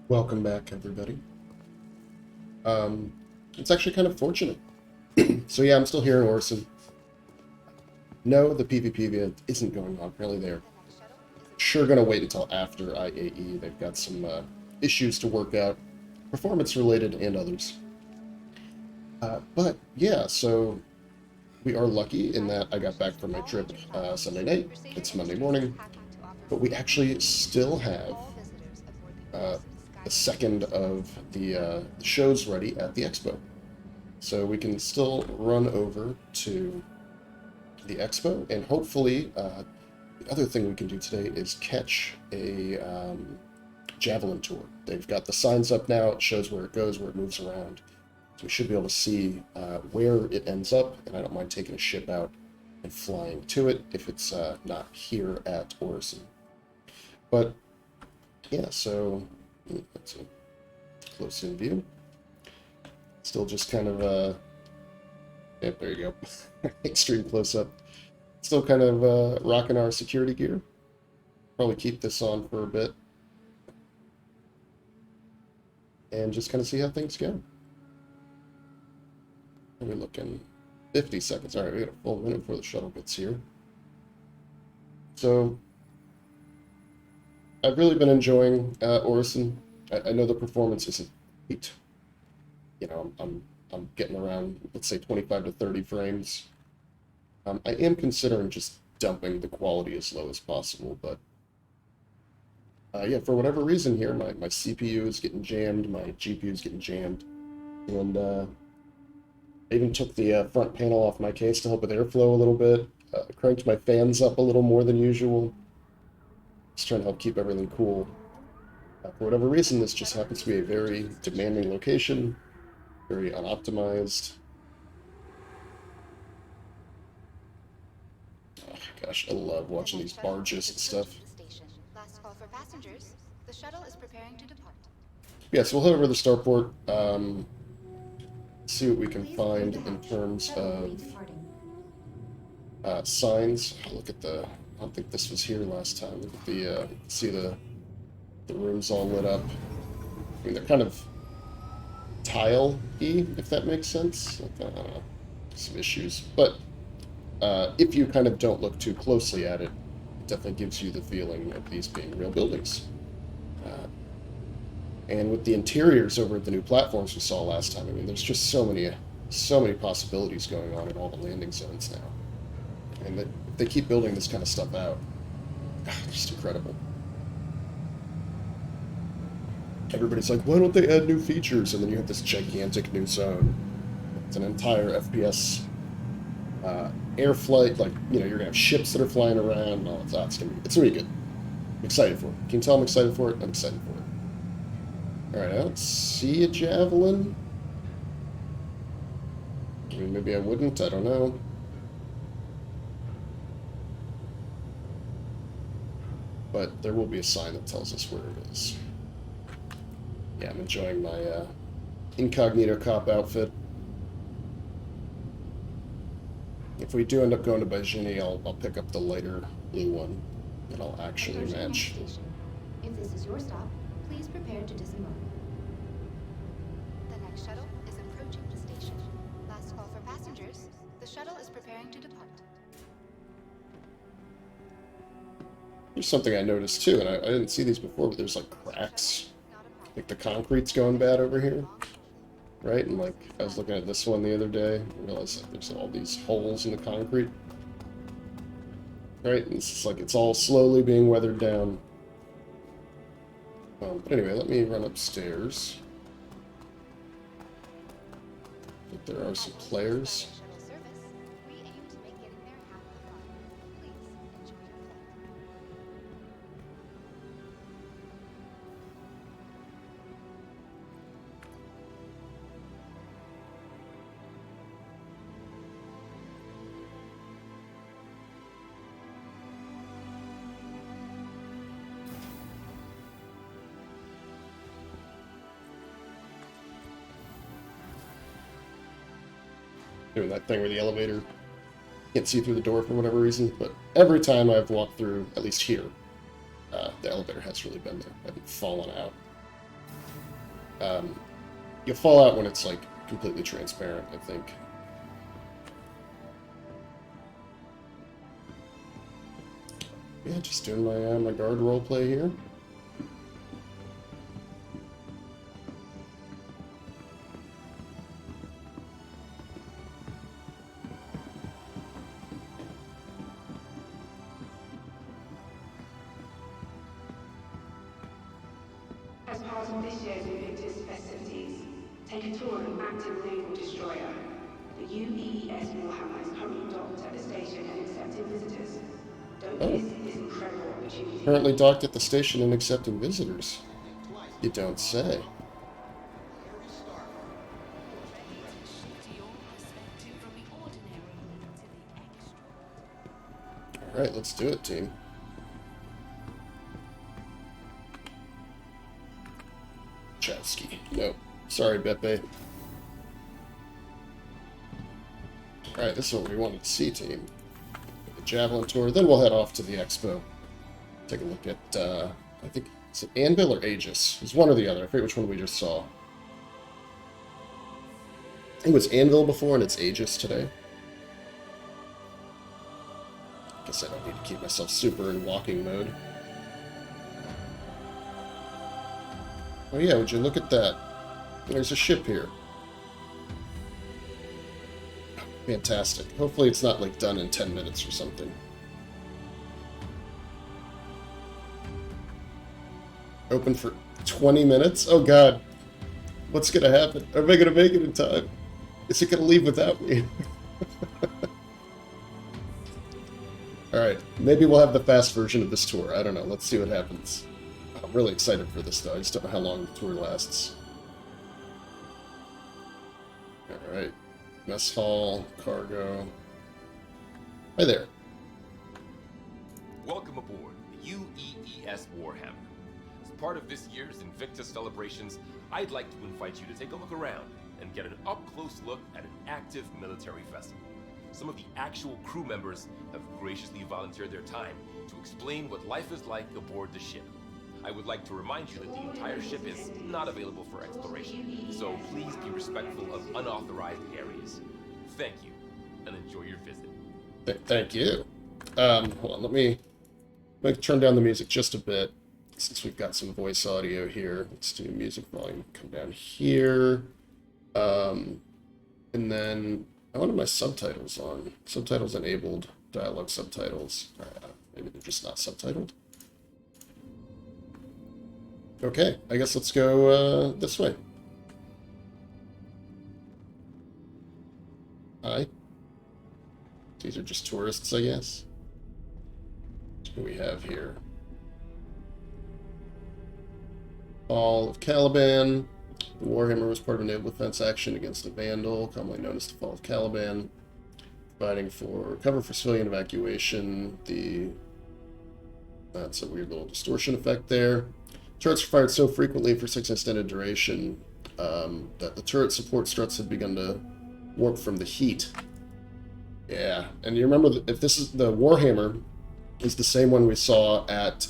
Welcome back, everybody. It's actually kind of fortunate. So yeah, I'm still here in Orson. No, the PvP event isn't going on. Apparently they're sure going to wait until after IAE. They've got some issues to work out, performance-related and others. But yeah, so we are lucky in that I got back from my trip Sunday night. It's Monday morning. But we actually still have the second of the shows ready at the expo. So we can still run over to the expo, and hopefully the other thing we can do today is catch a Javelin tour. They've got the signs up now. It shows where it goes, where it moves around. So we should be able to see where it ends up, and I don't mind taking a ship out and flying to it if it's not here at Orison. But yeah, so that's a close-in view. Still just kind of, yep, there you go. Extreme close-up. Still kind of rocking our security gear. Probably keep this on for a bit. And just kind of see how things go. We're looking 50 seconds. All right, we got a full minute before the shuttle gets here. So I've really been enjoying Orison. I know the performance isn't great. You know, I'm getting around, let's say, 25 to 30 frames. I am considering just dumping the quality as low as possible, but yeah, for whatever reason here, my CPU is getting jammed, my GPU is getting jammed, and I even took the front panel off my case to help with airflow a little bit, cranked my fans up a little more than usual, just trying to help keep everything cool. For whatever reason, this just happens to be a very demanding location, very unoptimized. Oh, gosh, I love watching these barges and stuff. Last call for passengers. The shuttle is preparing to depart. Yeah, so we'll head over to the starport, see what we can find in terms of signs. Look at the, I don't think this was here last time. Look at the, see the rooms all lit up. I mean, they're kind of tile-y, if that makes sense. Like, I don't know, some issues. But if you kind of don't look too closely at it, it definitely gives you the feeling of these being real buildings. And with the interiors over at the new platforms we saw last time, I mean, there's just so many possibilities going on in all the landing zones now. And if they keep building this kind of stuff out, just incredible. Everybody's like, why don't they add new features? And then you have this gigantic new zone. It's an entire FPS air flight. Like, you know, you're going to have ships that are flying around and all of that. It's going to be good. I'm excited for it. Can you tell I'm excited for it? I'm excited for it. Alright, I don't see a Javelin. I mean, maybe I wouldn't. I don't know. But there will be a sign that tells us where it is. Yeah, I'm enjoying my incognito cop outfit. If we do end up going to Bajini, I'll pick up the lighter blue one, and I'll actually match. If this is your stop, please prepare to disembark. The next shuttle is approaching the station. Last call for passengers. The shuttle is preparing to depart. There's something I noticed too, and I didn't see these before, but there's like cracks. Like the concrete's going bad over here, right? And like I was looking at this one the other day, and realized that there's all these holes in the concrete, right? And it's just like it's all slowly being weathered down. But anyway, let me run upstairs. But there are some players. Doing that thing where the elevator can't see through the door for whatever reason, but every time I've walked through, at least here, the elevator has really been there. I haven't fallen out. You'll fall out when it's like completely transparent, I think. Yeah, just doing my guard roleplay here. As part of this year's Libertas festivities, take a tour of an active naval destroyer. The UEES Warhammer is currently docked at the station and accepting visitors. Don't miss this incredible opportunity. Currently docked at the station and accepting visitors. You don't say. Alright, let's do it, team. Chowski. No. Sorry, Beppe. Alright, this is what we wanted to see, team. The Javelin tour, then we'll head off to the expo. Take a look at, I think, is it Anvil or Aegis? It's one or the other. I forget which one we just saw. I think it was Anvil before, and it's Aegis today. Guess I don't need to keep myself super in walking mode. Oh yeah, would you look at that? There's a ship here. Fantastic. Hopefully it's not, like, done in 10 minutes or something. Open for 20 minutes? Oh god. What's gonna happen? Am I gonna make it in time? Is it gonna leave without me? Alright, maybe we'll have the fast version of this tour. I don't know. Let's see what happens. I'm really excited for this, though. I just don't know how long the tour lasts. Alright. Mess hall, cargo. Hi there. Welcome aboard the UEES Warhammer. As part of this year's Invictus celebrations, I'd like to invite you to take a look around and get an up-close look at an active military festival. Some of the actual crew members have graciously volunteered their time to explain what life is like aboard the ship. I would like to remind you that the entire ship is not available for exploration, so please be respectful of unauthorized areas. Thank you, and enjoy your visit. Thank you. Hold on, let me turn down the music just a bit, since we've got some voice audio here. Let's do music volume, come down here. And then I wanted my subtitles on. Subtitles enabled, dialogue subtitles. Maybe they're just not subtitled. Okay, I guess let's go this way. Hi. These are just tourists, I guess. What do we have here? Fall of Caliban. The Warhammer was part of a naval defense action against the Vandal, commonly known as the Fall of Caliban, providing for cover for civilian evacuation. That's a weird little distortion effect there. Turrets were fired so frequently for such an extended duration that the turret support struts had begun to warp from the heat. Yeah, and you remember that if this is the Warhammer, is the same one we saw at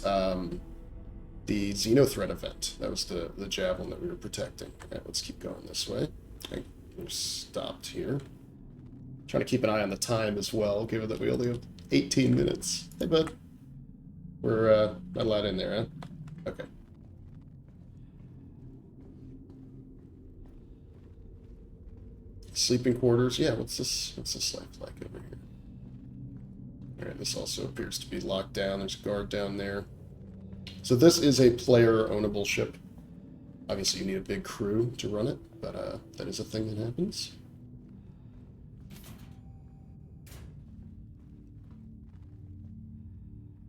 the Xenothreat event. That was the Javelin that we were protecting. Alright, let's keep going this way. Okay, we're stopped here. Trying to keep an eye on the time as well, given that we only have 18 minutes. Hey, bud. We're not allowed in there, huh? Okay. Sleeping quarters. Yeah, what's this life like over here? Alright, this also appears to be locked down. There's a guard down there. So this is a player-ownable ship. Obviously, you need a big crew to run it, but that is a thing that happens.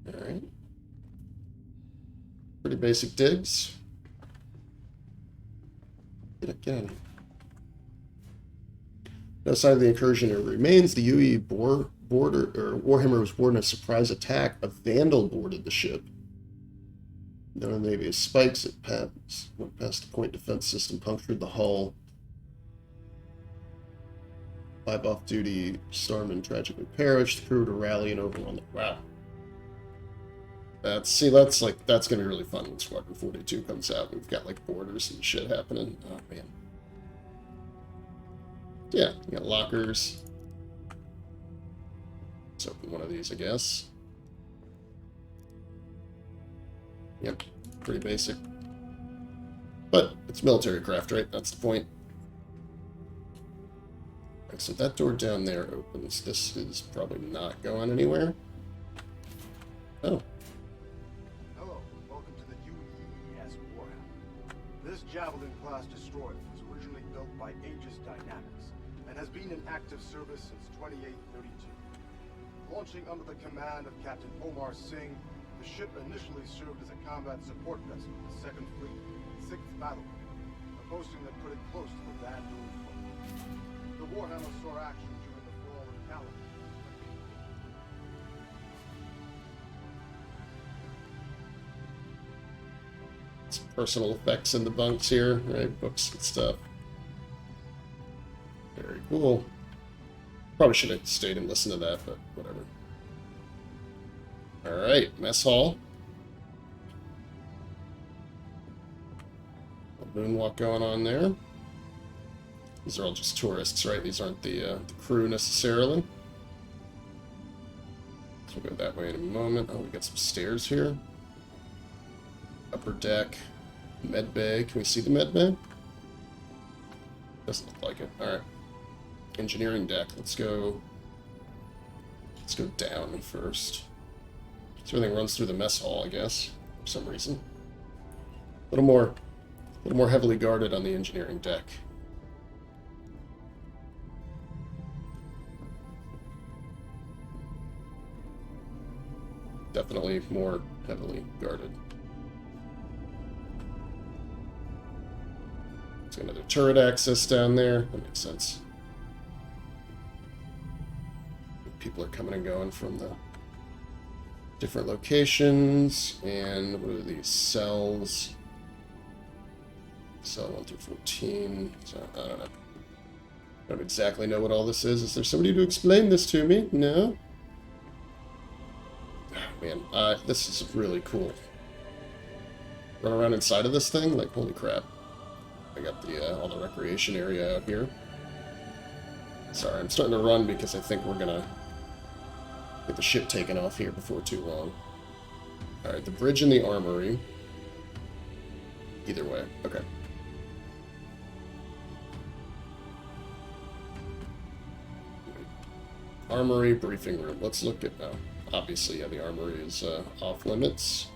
Alright. Pretty basic digs. Get out of here. No sign of the incursion remains. The UE Warhammer was boarding a surprise attack. A Vandal boarded the ship. Known in the Navy as Spikes, it went past the point defense system, punctured the hull. 5 off-duty starmen tragically perished. The crew to rally and overwhelm it. Wow. That's gonna be really fun when Squadron 42 comes out. We've got like borders and shit happening. Oh man. Yeah, you got lockers. Let's open one of these, I guess. Yep, pretty basic. But it's military craft, right? That's the point. Right, so that door down there opens. This is probably not going anywhere. Oh. Hello, welcome to the UEES Warhammer. This Javelin class destroyer was originally built by Ageis Dynamics and has been in active service since 2832. Launching under the command of Captain Omar Singh, the ship initially served as a combat support vessel of the 2nd Fleet, 6th Battle Group, a posting that put it close to the Van Duel front. The Warhammer saw action during the fall of Caliban. Some personal effects in the bunks here, right? Books and stuff. Very cool. Probably should have stayed and listened to that, but whatever. Alright, mess hall. A moonwalk going on there. These are all just tourists, right? These aren't the crew necessarily. So we'll go that way in a moment. Oh, we got some stairs here. Upper deck. Med bay. Can we see the med bay? Doesn't look like it. Alright. Engineering deck. Let's go down first. So everything runs through the mess hall, I guess, for some reason. A little more heavily guarded on the engineering deck. Definitely more heavily guarded. There's another turret access down there. That makes sense. People are coming and going from the different locations. And what are these? Cells. Cell 1 through 14. So, I don't know. I don't exactly know what all this is. Is there somebody to explain this to me? No? Oh, man, this is really cool. Run around inside of this thing? Like, holy crap. I got the all the recreation area out here. Sorry, I'm starting to run because I think we're gonna get the ship taken off here before too long. Alright, the bridge and the armory. Either way, okay. Armory, briefing room. Let's look at now. Obviously, yeah, the armory is off limits.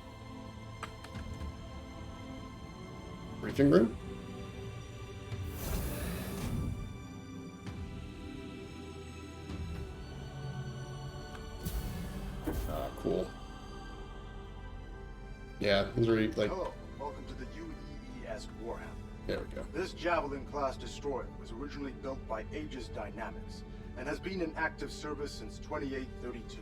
Briefing room? Cool. Yeah, these are like... Hello, welcome to the UEES Warhammer. There we go. This Javelin class destroyer was originally built by Aegis Dynamics and has been in active service since 2832.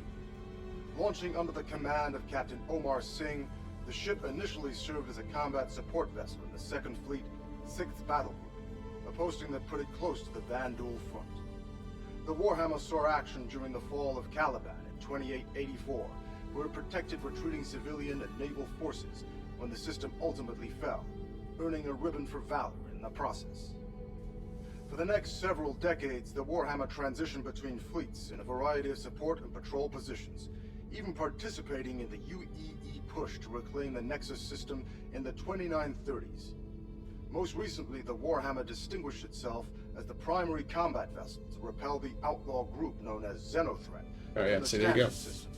Launching under the command of Captain Omar Singh, the ship initially served as a combat support vessel in the 2nd Fleet, 6th Battle Group, a posting that put it close to the Van Duel front. The Warhammer saw action during the fall of Caliban in 2884, where it protected retreating civilian and naval forces when the system ultimately fell, earning a ribbon for valor in the process. For the next several decades, the Warhammer transitioned between fleets in a variety of support and patrol positions, even participating in the UEE push to reclaim the Nexus system in the 2930s. Most recently, the Warhammer distinguished itself as the primary combat vessel to repel the outlaw group known as Xenothreat Oh yeah, from the so there you go. Nexus system.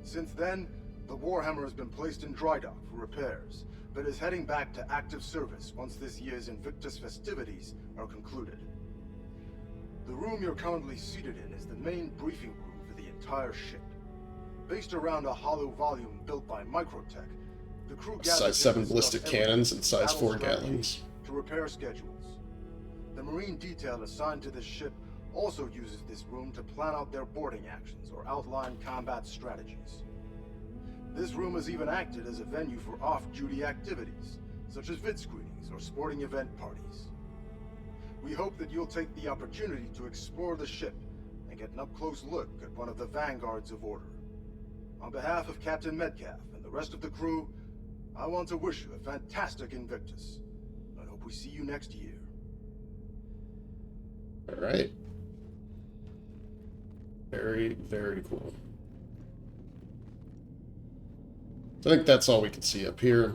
Since then, the Warhammer has been placed in dry dock for repairs, but is heading back to active service once this year's Invictus festivities are concluded. The room you're currently seated in is the main briefing room for the entire ship. Based around a hollow volume built by Microtech, the crew gathers Size 7 to discuss ballistic everything cannons and from size battle 4 strategy Gatlings. to repair schedules. The Marine detail assigned to this ship also uses this room to plan out their boarding actions or outline combat strategies. This room has even acted as a venue for off-duty activities, such as vid screenings or sporting event parties. We hope that you'll take the opportunity to explore the ship and get an up-close look at one of the vanguards of order. On behalf of Captain Metcalf and the rest of the crew, I want to wish you a fantastic Invictus. I hope we see you next year. All right. Very, very cool. I think that's all we can see up here.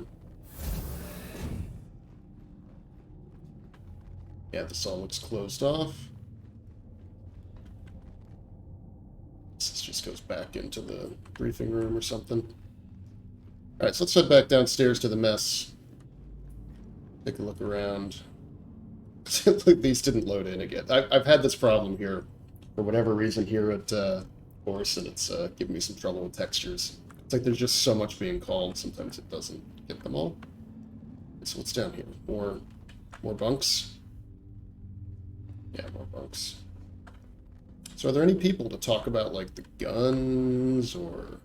Yeah, this all looks closed off. This just goes back into the briefing room or something. Alright, so let's head back downstairs to the mess. Take a look around. Look, these didn't load in again. I've had this problem here for whatever reason here at Horse, and it's giving me some trouble with textures. It's like there's just so much being called, sometimes it doesn't get them all. So what's down here? More bunks? Yeah, more bunks. So are there any people to talk about, like, the guns, or...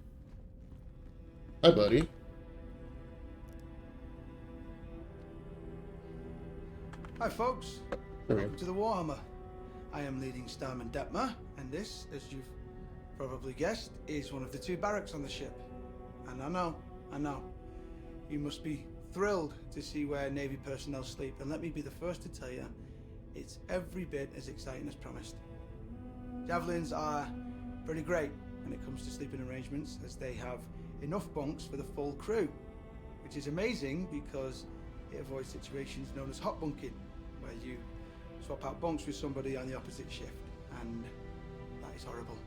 Hi, buddy. Hi folks, There we welcome to the Warhammer. I am leading Starman Detmer, and this, as you've probably guessed, is one of the 2 barracks on the ship. And I know, you must be thrilled to see where Navy personnel sleep, and let me be the first to tell you, it's every bit as exciting as promised. Javelins are pretty great when it comes to sleeping arrangements, as they have enough bunks for the full crew, which is amazing because it avoids situations known as hot bunking, where you swap out bunks with somebody on the opposite shift, and that is horrible.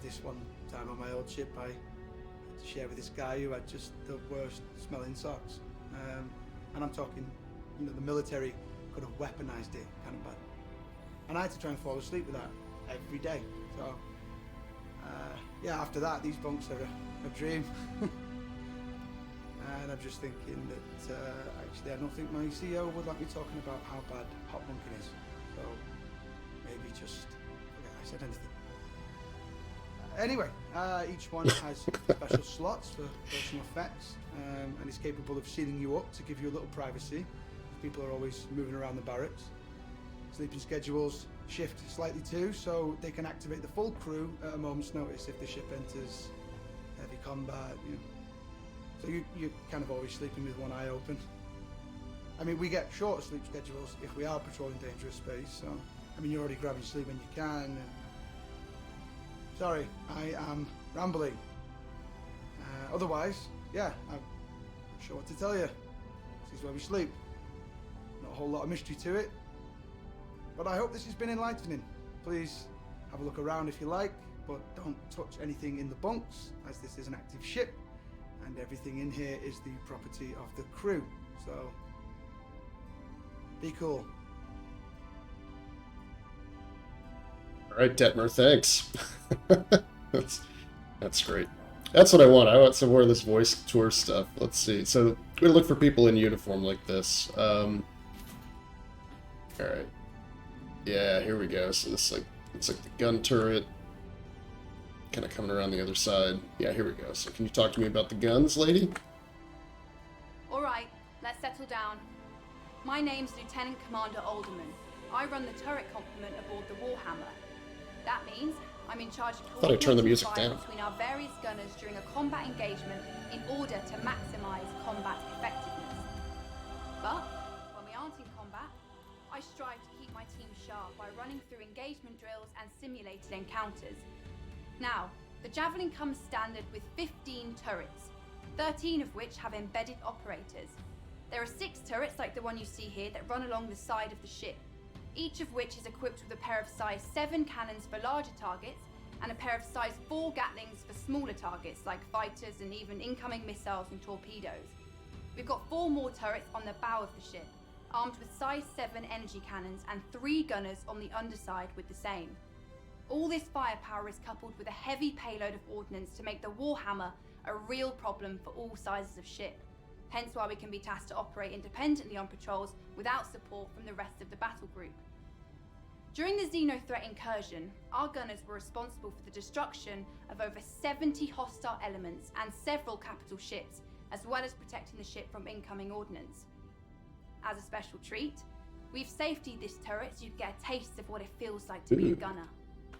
This one time on my old ship, I had to share with this guy who had just the worst smelling socks. And I'm talking, you know, the military could have weaponized it kind of bad. And I had to try and fall asleep with that every day. So, yeah, after that, these bunks are a dream. And I'm just thinking that, actually, I don't think my CEO would like me talking about how bad hot bunking is. So, maybe just forget I said anything. Anyway, each one has special slots for personal effects, and is capable of sealing you up to give you a little privacy. People are always moving around the barracks. Sleeping schedules shift slightly too, so they can activate the full crew at a moment's notice if the ship enters heavy combat. You know. So you're kind of always sleeping with one eye open. I mean, we get shorter sleep schedules if we are patrolling dangerous space, so, I mean, you're already grabbing sleep when you can. And... Sorry, I am rambling. Otherwise, yeah, I'm not sure what to tell you. This is where we sleep. Not a whole lot of mystery to it. But I hope this has been enlightening. Please have a look around if you like, but don't touch anything in the bunks, as this is an active ship, and everything in here is the property of the crew. So, be cool. All right, Detmer, thanks. That's great. That's what I want. I want some more of this voice tour stuff. Let's see. So we're gonna look for people in uniform like this. All right. Yeah, here we go. So this it's like the gun turret, kind of coming around the other side. Yeah, here we go. So can you talk to me about the guns, lady? All right, let's settle down. My name's Lieutenant Commander Alderman. I run the turret complement aboard the Warhammer. That means I'm in charge of Thought I turned the music coordinating down. fire between our various gunners during a combat engagement in order to maximize combat effectiveness. But when we aren't in combat, I strive to keep my team sharp by running through engagement drills and simulated encounters. Now, the Javelin comes standard with 15 turrets, 13 of which have embedded operators. There are 6 turrets like the one you see here that run along the side of the ship, each of which is equipped with a pair of size 7 cannons for larger targets and a pair of size 4 Gatlings for smaller targets like fighters and even incoming missiles and torpedoes. We've got 4 more turrets on the bow of the ship, armed with size 7 energy cannons and 3 gunners on the underside with the same. All this firepower is coupled with a heavy payload of ordnance to make the Warhammer a real problem for all sizes of ship, hence why we can be tasked to operate independently on patrols without support from the rest of the battle group. During the Xenothreat incursion, our gunners were responsible for the destruction of over 70 hostile elements and several capital ships, as well as protecting the ship from incoming ordnance. As a special treat, we've safetied this turret so you get a taste of what it feels like to be a gunner.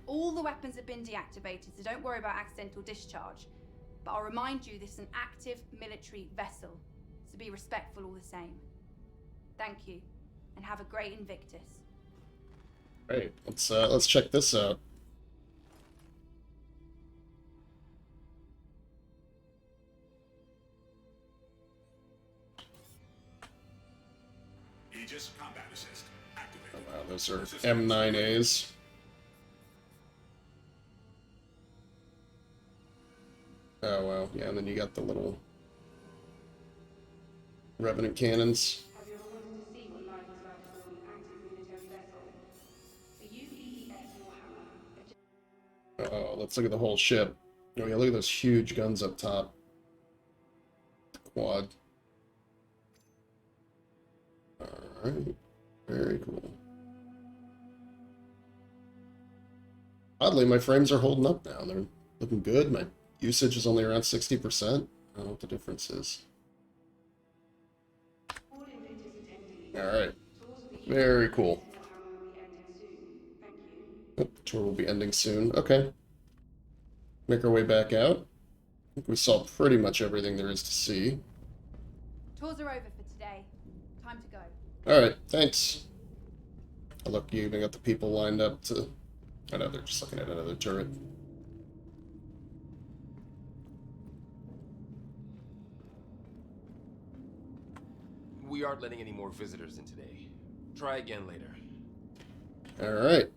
All the weapons have been deactivated, so don't worry about accidental discharge. But I'll remind you this is an active military vessel, so be respectful all the same. Thank you, and have a great Invictus. Right, let's check this out. Aegis combat assist activated. Oh, wow, those are M9As. Oh wow, yeah, and then you got the little Revenant cannons. Have you ever wanted to see what life is like aboard an active military vessel? The UEES Warhammer. Oh, let's look at the whole ship. Oh yeah, look at those huge guns up top. Quad. Alright, very cool. Oddly, my frames are holding up now. They're looking good. My usage is only around 60%. I don't know what the difference is. Alright. Very cool. Oh, tour will be ending soon. Okay. Make our way back out. I think we saw pretty much everything there is to see. Tours are over for today. Time to go. Alright, thanks. Oh, look, you even got the people lined up to... I know, they're just looking at another turret. We aren't letting any more visitors in today. Try again later. Alright.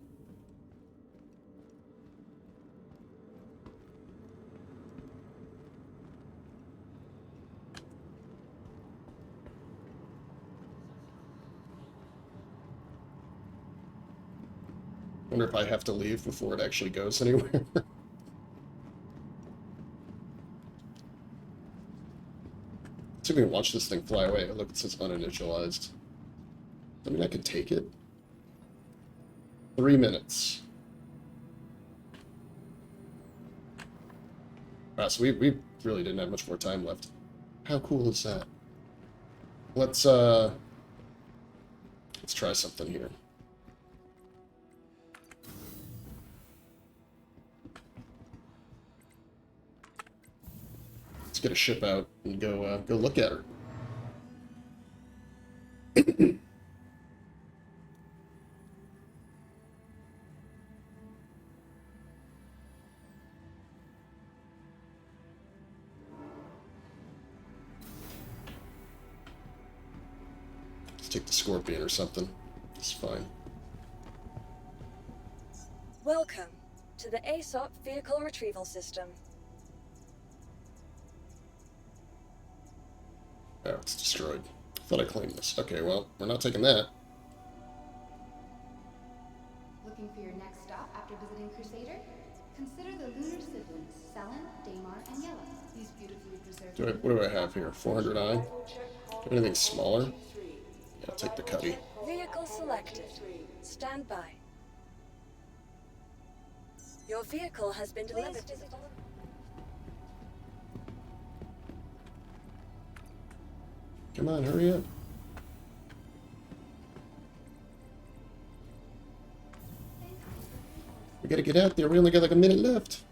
Wonder if I have to leave before it actually goes anywhere. See if we can watch this thing fly away. Look, it says uninitialized. I mean, I could take it. 3 minutes. Ah, so we really didn't have much more time left. How cool is that? Let's try something here. Let's get a ship out and go look at her. Let's take the Scorpion or something. It's fine. Welcome to the ASOP Vehicle Retrieval System. Oh, it's destroyed. I thought I claimed this. Okay, well, we're not taking that. Looking for your next stop after visiting Crusader? Consider the lunar siblings, Selen, Daymar, and Yella. These beautifully preserved... What do I have here? 400i? Anything smaller? Yeah, I'll take the Cuddy. Vehicle selected. Stand by. Your vehicle has been delivered. Come on, hurry up. We gotta get out there. We only got like a minute left.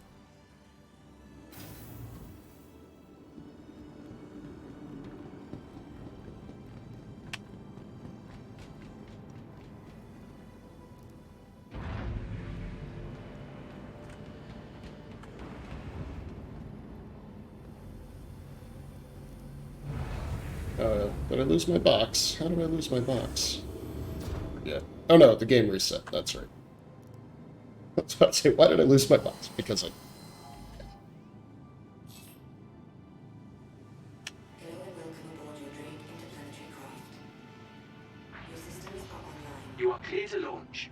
Did I lose my box? How did I lose my box? Yeah. Oh no, the game reset. That's right. I was about to say, why did I lose my box? Because I... Hello and welcome aboard your Drake interplanetary craft. Your systems are online. You are clear to launch.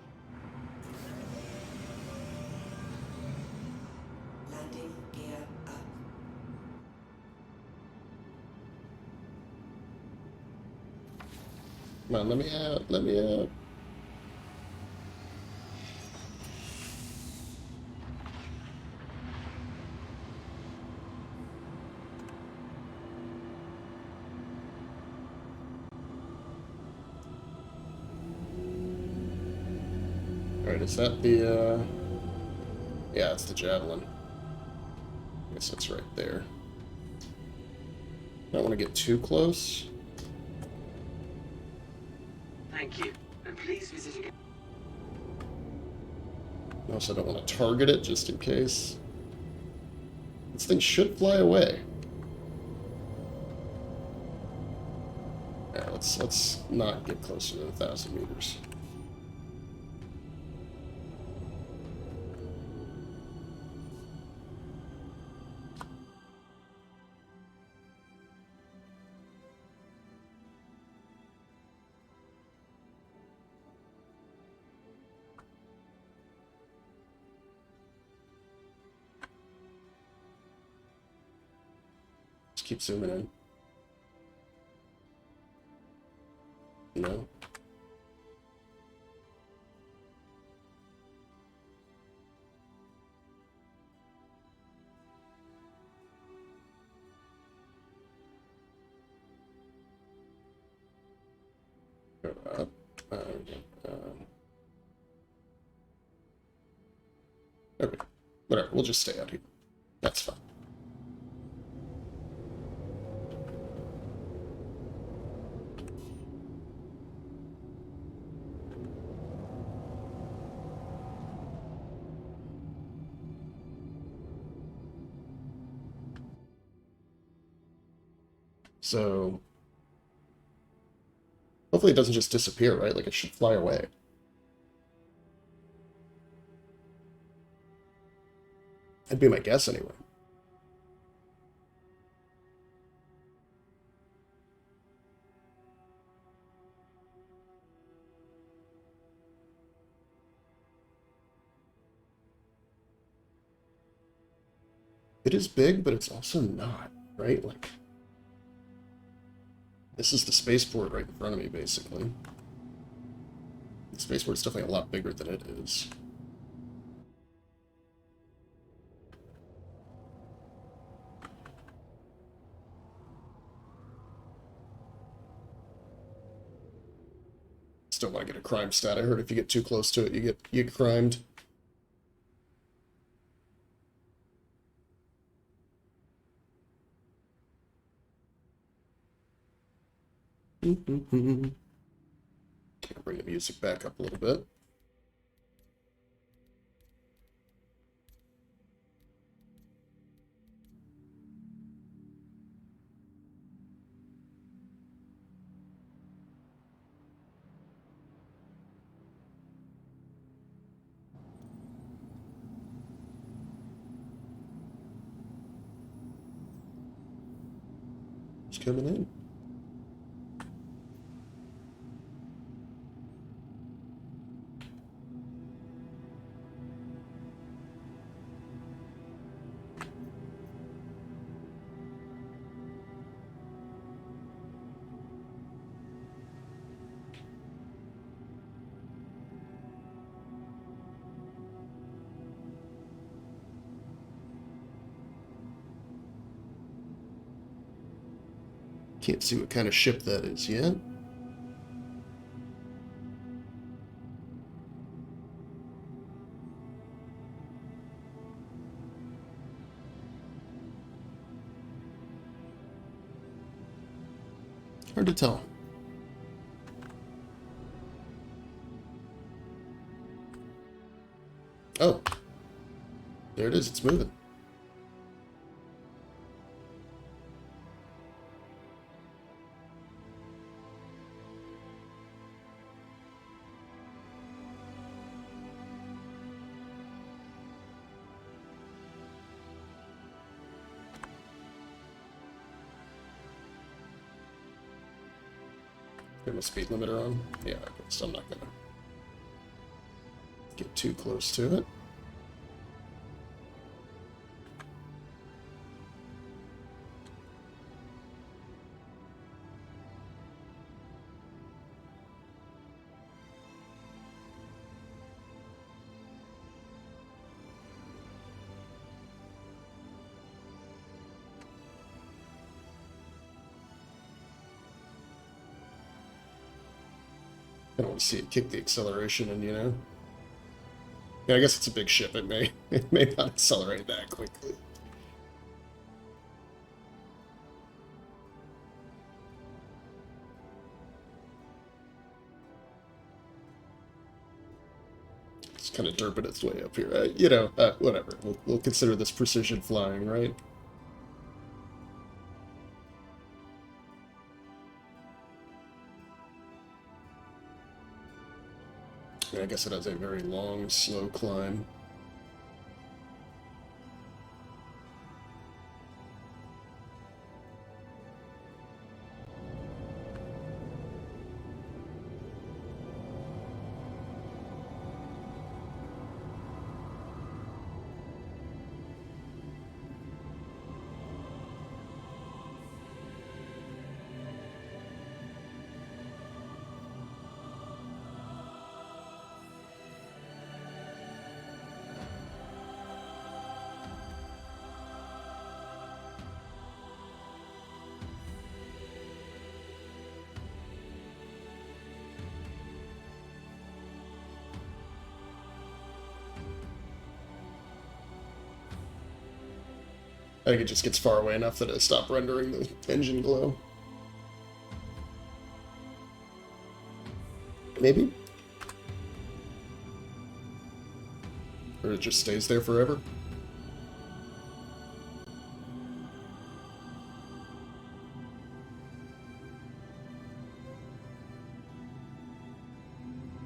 Landing gear up. Come on, let me out. Let me out. Alright, is that the Yeah, it's the Javelin. I guess that's right there. Don't want to get too close. Thank you, and please visit again. Also, I don't want to target it just in case. This thing should fly away. Yeah, let's not get closer than 1,000 meters. Just keep zooming in. No. Go up. Okay. Whatever. We'll just stay out here. That's fine. So, hopefully it doesn't just disappear, right? Like, it should fly away. That'd be my guess, anyway. It is big, but it's also not, right? Like, this is the spaceport right in front of me, basically. The spaceport's definitely a lot bigger than it is. Still want to get a crime stat. I heard if you get too close to it, you get crimed. Bring the music back up a little bit. It's coming in. Can't see what kind of ship that is yet. Hard to tell. Oh, there it is. It's moving. Got my speed limiter on? Yeah, I guess I'm not gonna get too close to it. I don't want to see it kick the acceleration in, you know? Yeah, I guess it's a big ship. It may not accelerate that quickly. It's kind of derping its way up here. Whatever. We'll consider this precision flying, right? And I guess it has a very long, slow climb. I think it just gets far away enough that it stops rendering the engine glow. Maybe? Or it just stays there forever?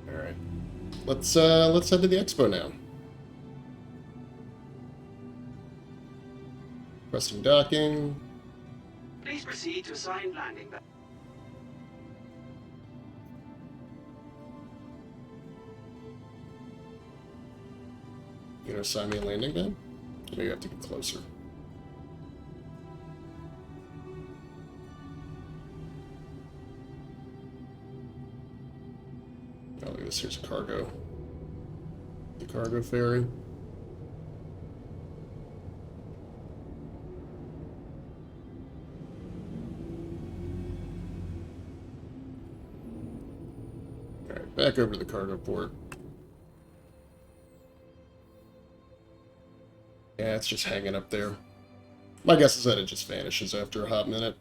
Alright. Let's head to the expo now. Requesting docking. Please proceed to assigned landing. You gonna assign me a landing bed? Maybe you have to get closer. Oh, look at this. Here's a cargo. The cargo ferry. Alright, back over to the cargo port. Yeah, it's just hanging up there. My guess is that it just vanishes after a hot minute.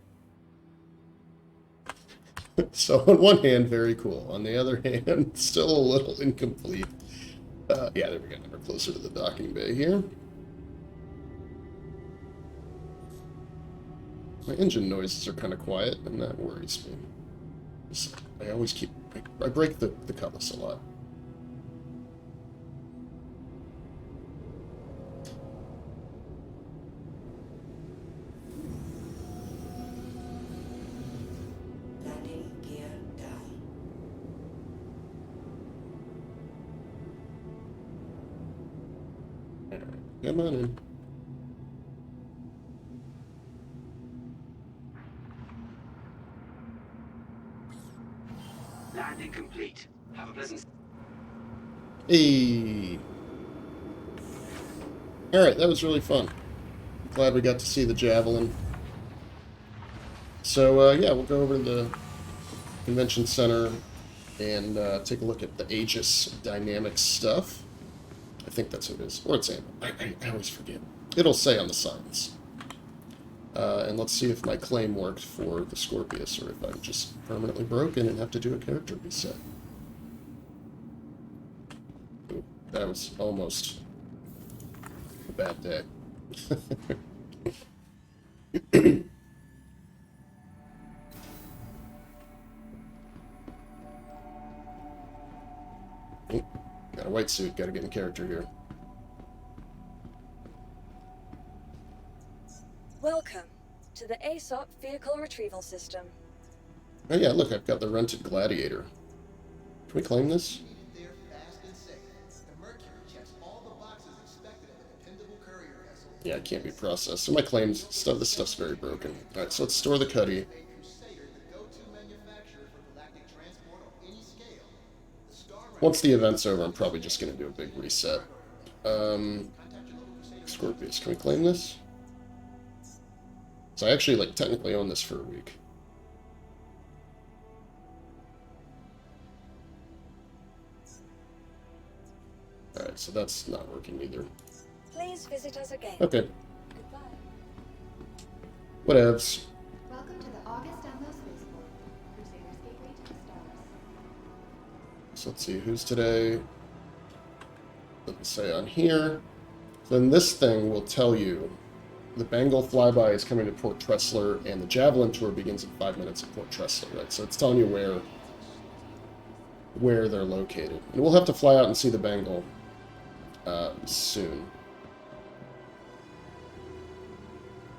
So on one hand, very cool. On the other hand, still a little incomplete. Yeah, there we go. We're closer to the docking bay here. My engine noises are kind of quiet, and that worries me. I always keep... I break the cutlass a lot. Landing gear down. Come on in. Landing complete. Have a pleasant... Hey! Alright, that was really fun. Glad we got to see the Javelin. So, yeah, we'll go over to the convention center and take a look at the Aegis dynamic stuff. I think that's what it is. Or it's ammo. I always forget. It'll say on the signs. And let's see if my claim worked for the Scorpius, or if I'm just permanently broken and have to do a character reset. Ooh, that was almost a bad day. Ooh, got a white suit, gotta get in character here. Welcome to the ASOP Vehicle Retrieval System. Oh yeah, look, I've got the rented Gladiator. Can we claim this? They're fast and safe. The Mercury checks all the boxes expected of a dependable courier vessel. Yeah, it can't be processed. So my claims, this stuff's very broken. Alright, so let's store the Cuddy. A Crusader, the go-to manufacturer for galactic transport on any scale. The Star Once the event's over, I'm probably just going to do a big reset. Scorpius, can we claim this? So I actually, technically own this for a week. Alright, so that's not working either. Please visit us again. Okay. Goodbye. Whatevs. Welcome to the August Download Spaceport, Crusader's gateway to the stars. So let's see, who's today? Doesn't say on here. Then this thing will tell you the Bengal flyby is coming to Port Tressler, and the Javelin tour begins in 5 minutes at Port Tressler, right? So it's telling you where they're located. And we'll have to fly out and see the Bengal soon.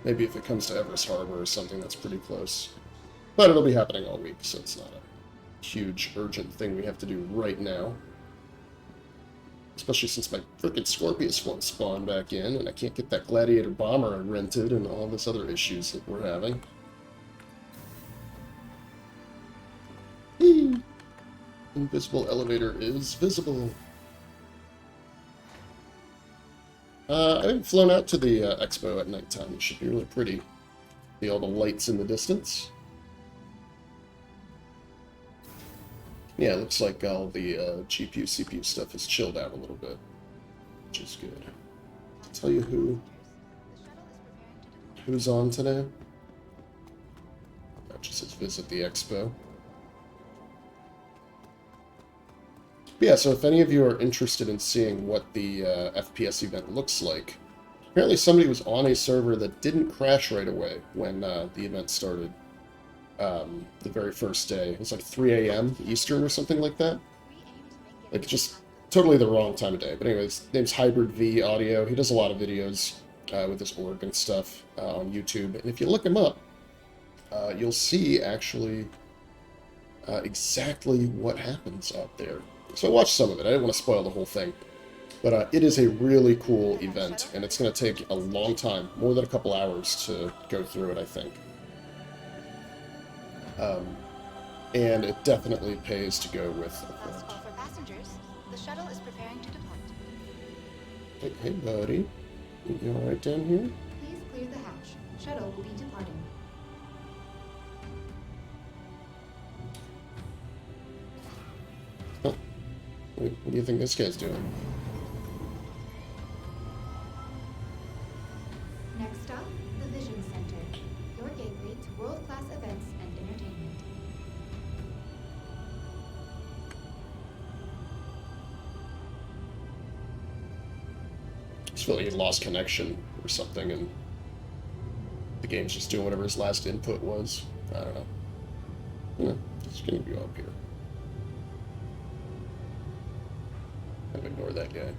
Maybe if it comes to Everest Harbor or something that's pretty close. But it'll be happening all week, so it's not a huge, urgent thing we have to do right now. Especially since my frickin' Scorpius won't spawn back in, and I can't get that Gladiator bomber I rented, and all this other issues that we're having. Whee! Invisible elevator is visible. I haven't flown out to the expo at nighttime. It should be really pretty. See all the lights in the distance. Yeah, it looks like all the GPU, CPU stuff has chilled out a little bit, which is good. I'll tell you who's on today. That just says visit the expo. But yeah, so if any of you are interested in seeing what the FPS event looks like, apparently somebody was on a server that didn't crash right away when the event started. The very first day. It was like 3 a.m. Eastern or something like that. Like, just totally the wrong time of day. But anyways, his name's Hybrid V Audio. He does a lot of videos with his org and stuff on YouTube. And if you look him up, you'll see, actually, exactly what happens out there. So I watched some of it. I didn't want to spoil the whole thing. But it is a really cool event, and it's going to take a long time, more than a couple hours to go through it, I think. And it definitely pays to go with a friend. Last call for passengers. The shuttle is preparing to depart. Hey, buddy. You alright down here? Please clear the hatch. Shuttle will be departing. Oh. What do you think this guy's doing? Next stop, the Vision Center. Your gateway to world-class events and entertainment. I just feel like he lost connection or something, and the game's just doing whatever his last input was. I don't know. Yeah, just gonna go up here. Kind of ignore that guy.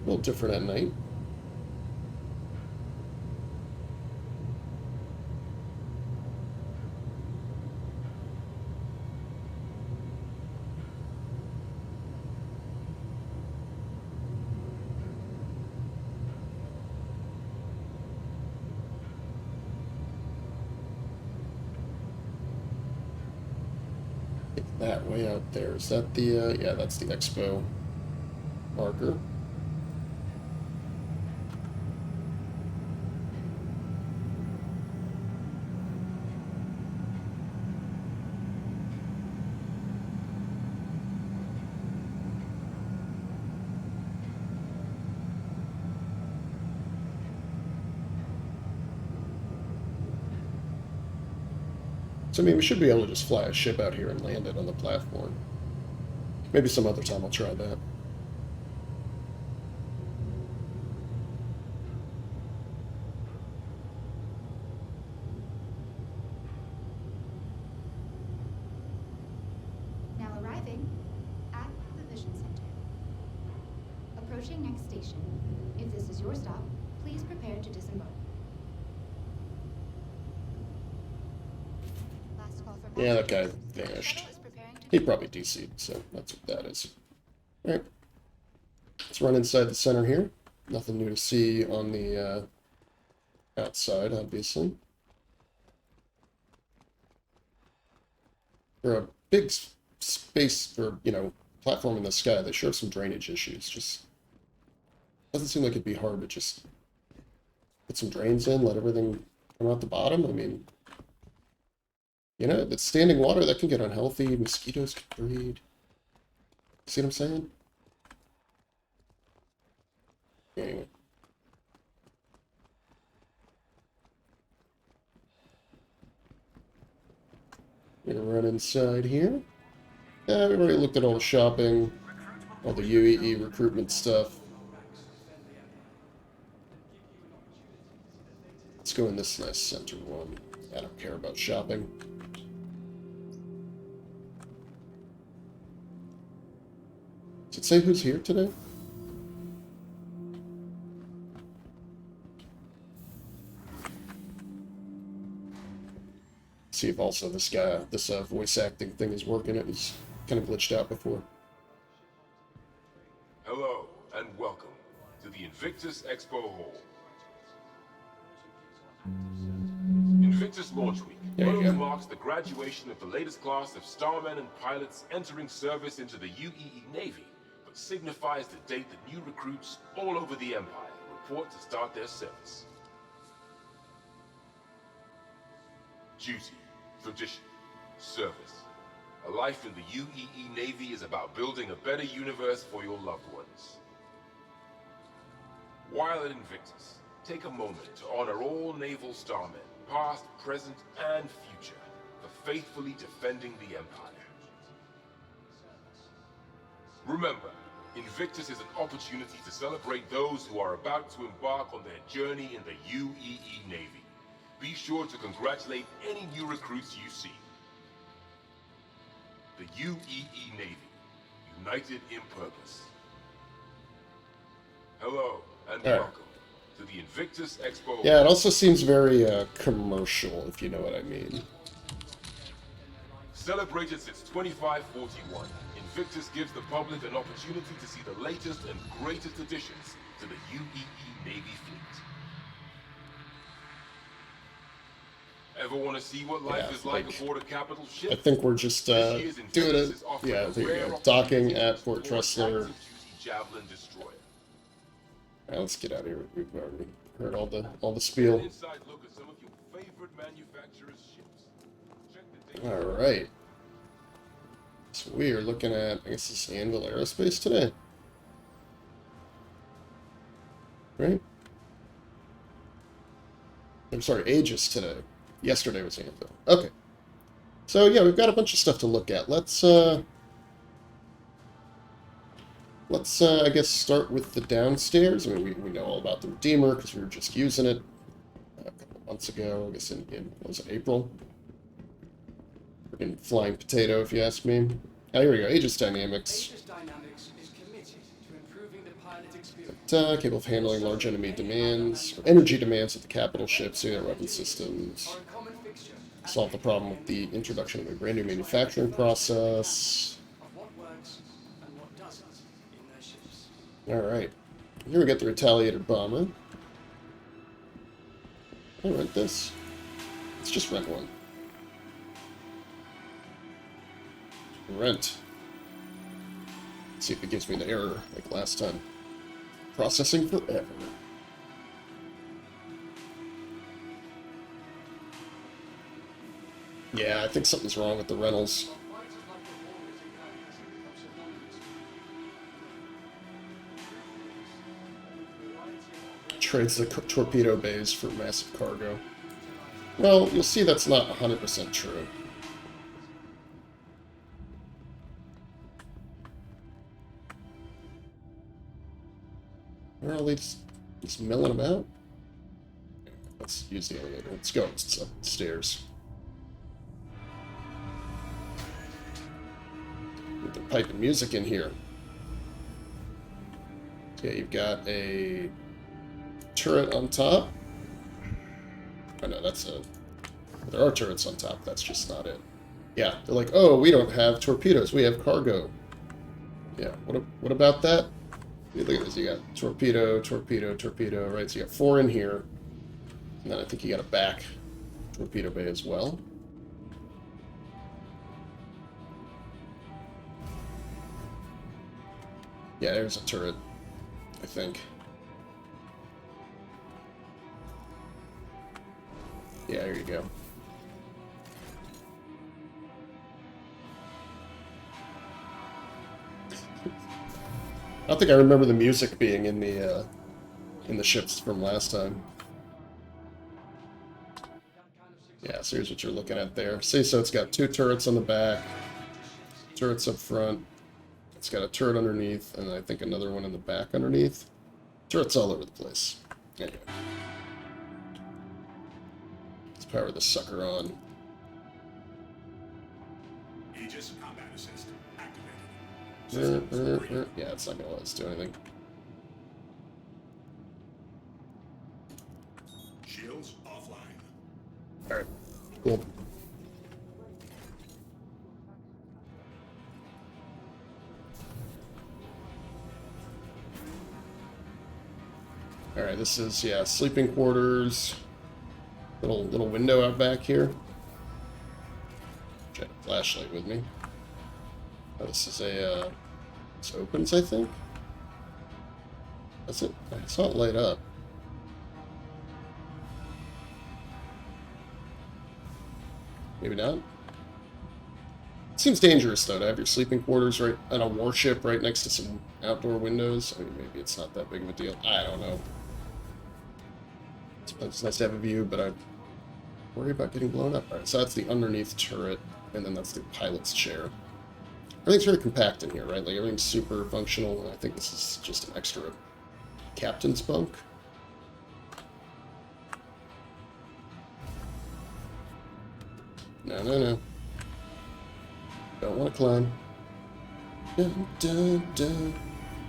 A little different at night. That way out there. Is that the, yeah, that's the expo marker. So, I mean, we should be able to just fly a ship out here and land it on the platform. Maybe some other time I'll try that. Now arriving at the Vision Center. Approaching next station. If this is your stop, please prepare to disembark. Last call for Yeah, that guy passengers. The vanished. shuttle is preparing to He probably DC'd, so that's what that is. Alright. Let's run inside the center here. Nothing new to see on the outside, obviously. For a big space, or, you know, platform in the sky, they sure have some drainage issues. Just doesn't seem like it'd be hard to just put some drains in, let everything come out the bottom. I mean, you know, it's standing water, that can get unhealthy. Mosquitoes can breed. See what I'm saying? Anyway. We're gonna run inside here. Yeah, we've already looked at all the shopping, all the UEE recruitment stuff. Let's go in this nice center one. I don't care about shopping. Does it say who's here today? See if also this guy, this voice acting thing is working. It was kind of glitched out before. Hello, and welcome to the Invictus Expo Hall. Invictus Launch Week marks the graduation of the latest class of starmen and pilots entering service into the UEE Navy, but signifies the date that new recruits all over the Empire report to start their service. Duty, tradition, service. A life in the UEE Navy is about building a better universe for your loved ones. While at Invictus, take a moment to honor all naval starmen, past, present, and future, for faithfully defending the Empire. Remember, Invictus is an opportunity to celebrate those who are about to embark on their journey in the UEE Navy. Be sure to congratulate any new recruits you see. The UEE Navy, united in purpose. Hello, and welcome to the Invictus Expo. Yeah, it also seems very commercial, if you know what I mean. Celebrated since 2541, Invictus gives the public an opportunity to see the latest and greatest additions to the UEE Navy fleet. Ever want to see what life is like aboard a capital ship? I think we're just doing it. Yeah, there you go. Docking at Fort Tressler. Javelin Destroyer. Right, let's get out of here. We've already heard all the spiel. Inside look at some of your favorite manufacturers' ships. Check the data. All right. So we are looking at, I guess, this Anvil Aerospace today, right? I'm sorry, Aegis today. Yesterday was Anvil. Okay. So yeah, we've got a bunch of stuff to look at. Let's I guess start with the downstairs. I mean, we know all about the Redeemer because we were just using it a couple of months ago. I guess in what was it, April? Freaking flying potato, if you ask me. Oh, here we go. Aegis Dynamics. Aegis Dynamics is committed to improving the pilot experience. Capable of handling large enemy demands, or energy demands of the capital ships, their weapon systems. Solve the problem with the introduction of a brand new manufacturing process. Alright. Here we got the Retaliator Bomber. I'll rent this. Let's just rent one. Rent. Let's see if it gives me an error like last time. Processing forever. Yeah, I think something's wrong with the rentals. Trades the torpedo bays for massive cargo. Well, you'll see that's not 100% true. Where are they just milling about? Let's use the elevator. Let's go upstairs. Get the pipe and music in here. Okay, you've got a turret on top. Oh no, that's a... There are turrets on top, that's just not it. Yeah, they're like, oh, we don't have torpedoes, we have cargo. Yeah, what about that? Look at this, you got torpedo, torpedo, torpedo, right? So you got 4 in here. And then I think you got a back torpedo bay as well. Yeah, there's a turret, I think. Yeah, there you go. I don't think I remember the music being in the ships from last time. Yeah, so here's what you're looking at there. See, so it's got 2 turrets on the back, turrets up front. It's got a turret underneath, and I think another one in the back underneath. Turrets all over the place. Anyway. Let's power this sucker on. Aegis combat assist activated. Yeah, it's not gonna let us do anything. Shields offline. Alright, cool. Alright, this is, yeah, sleeping quarters. Little window out back here. Got a flashlight with me. Oh, this is a, this opens, I think? That's it. I saw it light up. Maybe not. It seems dangerous, though, to have your sleeping quarters right on a warship right next to some outdoor windows. I mean, maybe it's not that big of a deal. I don't know. It's nice to have a view, but I worry about getting blown up. Alright, so that's the underneath turret, and then that's the pilot's chair. Everything's really compact in here, right? Like, everything's super functional, and I think this is just an extra captain's bunk. No, no, no. Don't want to climb. Dun, dun, dun.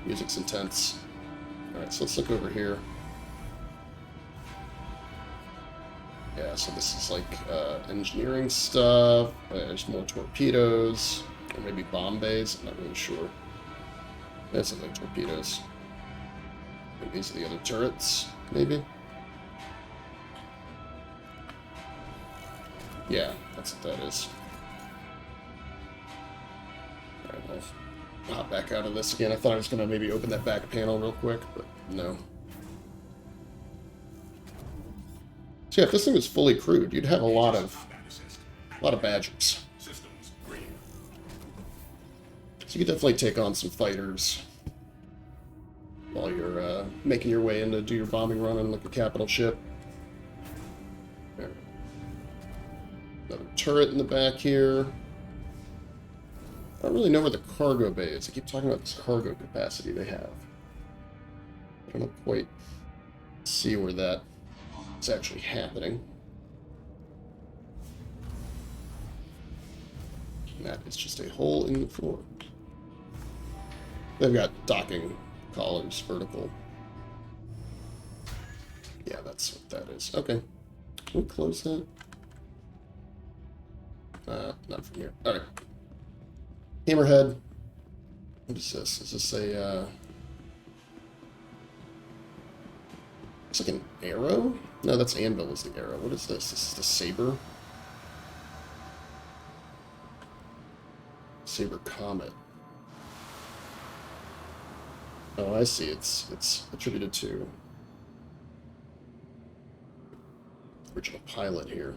Music's intense. Alright, so let's look over here. Yeah, so this is like engineering stuff. There's more torpedoes, or maybe bomb bays. I'm not really sure. That's like torpedoes. Maybe these are the other turrets, maybe. Yeah, that's what that is. Alright, I'll hop back out of this again. I thought I was going to maybe open that back panel real quick, but no. So yeah, if this thing was fully crewed, you'd have a lot of badgers. So you could definitely take on some fighters while you're making your way in to do your bombing run on like a capital ship. There. Another turret in the back here. I don't really know where the cargo bay is. I keep talking about this cargo capacity they have. I don't quite see where that is actually happening. And that is just a hole in the floor. They've got docking collars, vertical. Yeah, that's what that is. Okay. Can we close that? Not from here. Alright. Hammerhead. What is this? Is this a, looks like an arrow? No, that's Anvil is the arrow. What is this? This is the saber. Saber Comet. Oh, I see. It's attributed to original pilot here.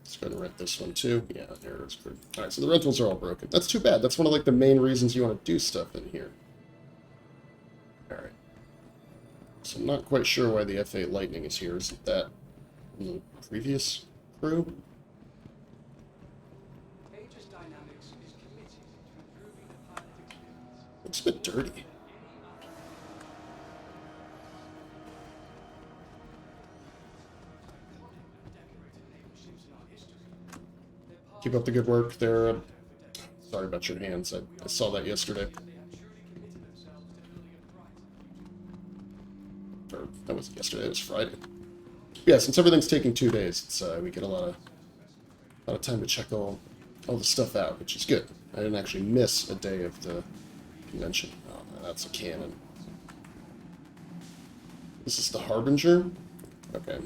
Let's go and rent this one too. Yeah, there it's good. Alright, so the rentals are all broken. That's too bad. That's one of like the main reasons you want to do stuff in here. Alright. So I'm not quite sure why the F8 Lightning is here. Isn't that from the previous crew? Aegis Dynamics is committed to improving the pilot experience. Looks a bit dirty. Keep up the good work there. Sorry about your hands. I saw that yesterday. Or that wasn't yesterday. It was Friday. Yeah, since everything's taking 2 days, it's we get a lot of time to check all the stuff out, which is good. I didn't actually miss a day of the convention. Oh, that's a cannon. This is the Harbinger. Okay,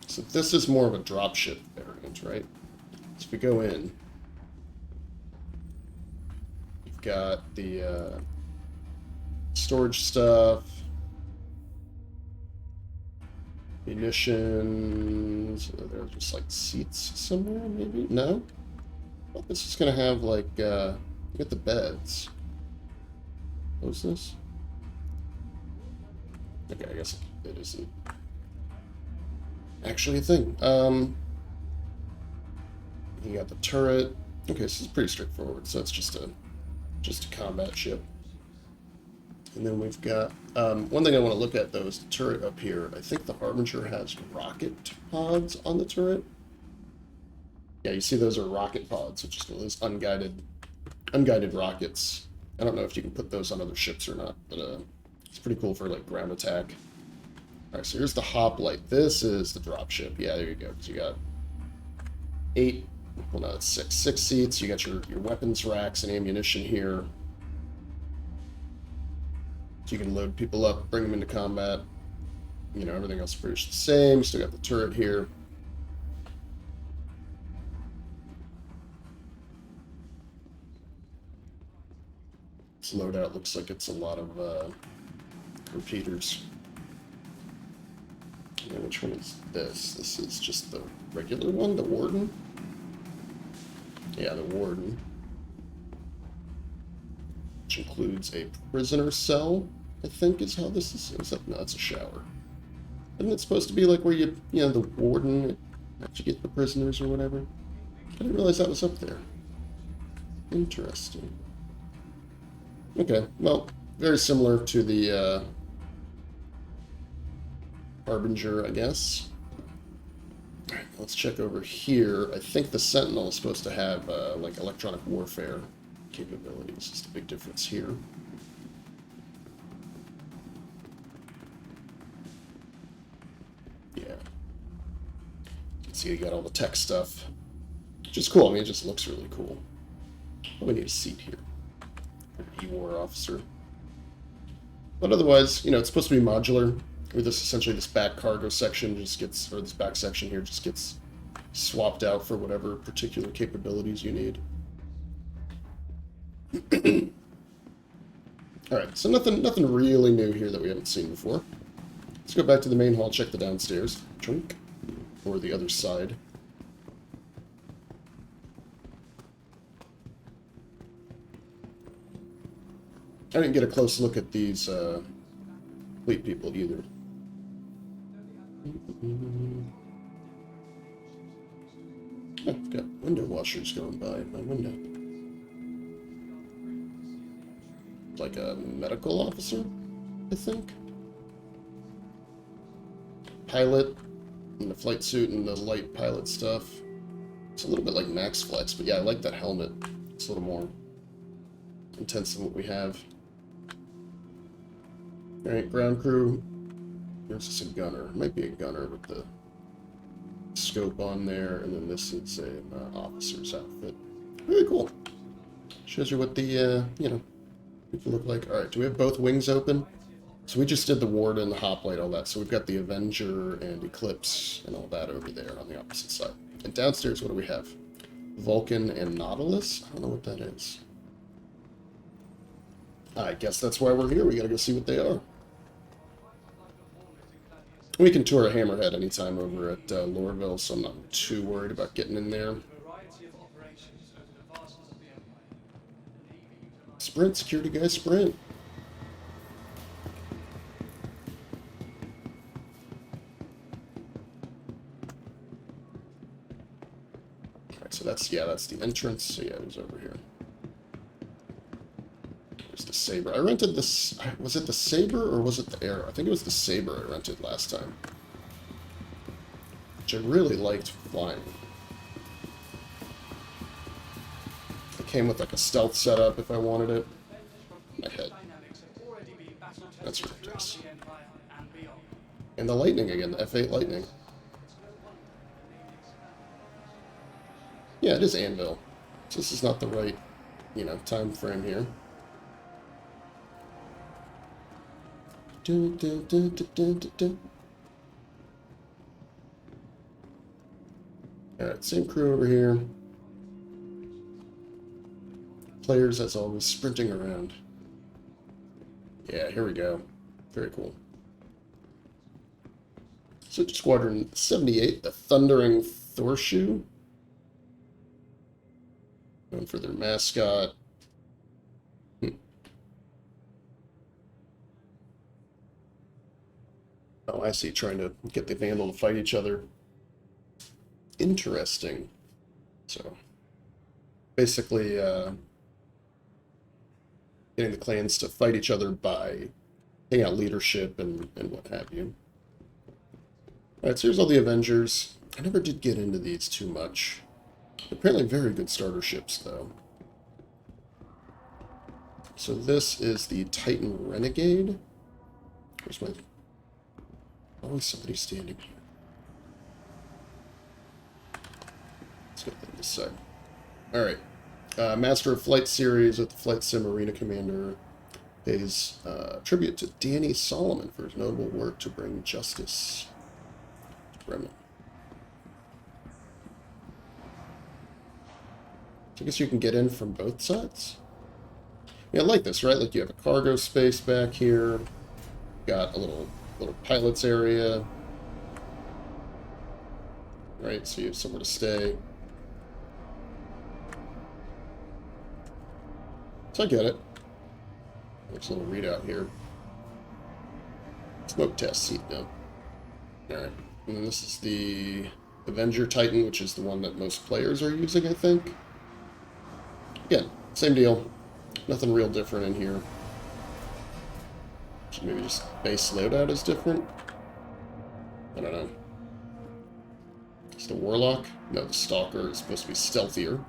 so this is more of a dropship variant, right? So if we go in, we've got the storage stuff, munitions. There are just like seats somewhere, maybe? No? Well, this is gonna have like, look at the beds. What's this? Okay, I guess it isn't actually a thing. You got the turret. Okay, this is pretty straightforward. So it's just a combat ship. And then we've got one thing I want to look at though is the turret up here. I think the Harbinger has rocket pods on the turret. Yeah, you see those are rocket pods, which is those unguided rockets. I don't know if you can put those on other ships or not, but it's pretty cool for like ground attack. All right, so here's the hoplite. This is the dropship. Yeah, there you go. So you got 8. Well, no, it's 6. 6 seats. You got your weapons racks and ammunition here. So you can load people up, bring them into combat. You know, everything else is pretty much the same. Still got the turret here. This loadout looks like it's a lot of repeaters. Yeah, which one is this? This is just the regular one, the Warden? Yeah, the Warden. Which includes a prisoner cell, I think is how this is. Except, no, it's a shower. Isn't it supposed to be like where you know, the Warden, after you get the prisoners or whatever? I didn't realize that was up there. Interesting. Okay, well, very similar to the Harbinger, I guess. Alright, let's check over here. I think the Sentinel is supposed to have, like, electronic warfare capabilities. It's the big difference here. Yeah. You can see you got all the tech stuff. Which is cool. I mean, it just looks really cool. Oh, we need a seat here. E-War officer. But otherwise, you know, it's supposed to be modular. Or this essentially this back cargo section just gets, or this back section here just gets swapped out for whatever particular capabilities you need. Alright, so nothing really new here that we haven't seen before. Let's go back to the main hall, check the downstairs. Trunk. Or the other side. I didn't get a close look at these fleet people either. Oh, I've got window washers going by my window. Like a medical officer, I think. Pilot in the flight suit and the light pilot stuff. It's a little bit like Max Flex, but yeah, I like that helmet. It's a little more intense than what we have. Alright, ground crew. There's just a gunner. It might be a gunner with the scope on there, and then this is an officer's outfit. Really cool. Shows you what the, you know, people look like. Alright, do we have both wings open? So we just did the Warden, the Hoplite, all that. So we've got the Avenger and Eclipse and all that over there on the opposite side. And downstairs, what do we have? Vulcan and Nautilus? I don't know what that is. I guess that's why we're here. We gotta go see what they are. We can tour a Hammerhead anytime over at Lorville, so I'm not too worried about getting in there. Sprint, security guy, sprint. Alright, so that's the entrance. So yeah, it was over here. There's the Saber. I rented this. Was it the Saber or was it the Arrow? I think it was the Saber I rented last time. Which I really liked flying. It came with like a stealth setup if I wanted it. My head. That's ridiculous. And the Lightning again, the F8 Lightning. Yeah, it is Anvil. So this is not the right, you know, time frame here. Alright, same crew over here. players, as always, sprinting around. Yeah, here we go. Very cool. So Squadron 78, the Thundering Thorshoe. Known for their mascot. Oh, I see. Trying to get the Vandal to fight each other. Interesting. So, basically, getting the clans to fight each other by taking out leadership and what have you. Alright, so here's all the Avengers. I never did get into these too much. Apparently very good starter ships, though. So this is the Titan Renegade. Where's my... Always somebody standing here. Let's get them this side. Alright. Master of Flight series with the Flight Sim Arena Commander pays tribute to Danny Solomon for his notable work to bring justice to Bremen. So I guess you can get in from both sides. Yeah, I like this, right? Like you have a cargo space back here. Got a little pilot's area. Right, so you have somewhere to stay. So I get it. There's a little readout here. Smoke test seat, no. Alright. And then this is the Avenger Titan, which is the one that most players are using, I think. Again, same deal. Nothing real different in here. Maybe just base loadout is different? I don't know. It's the Warlock? No, the Stalker is supposed to be stealthier.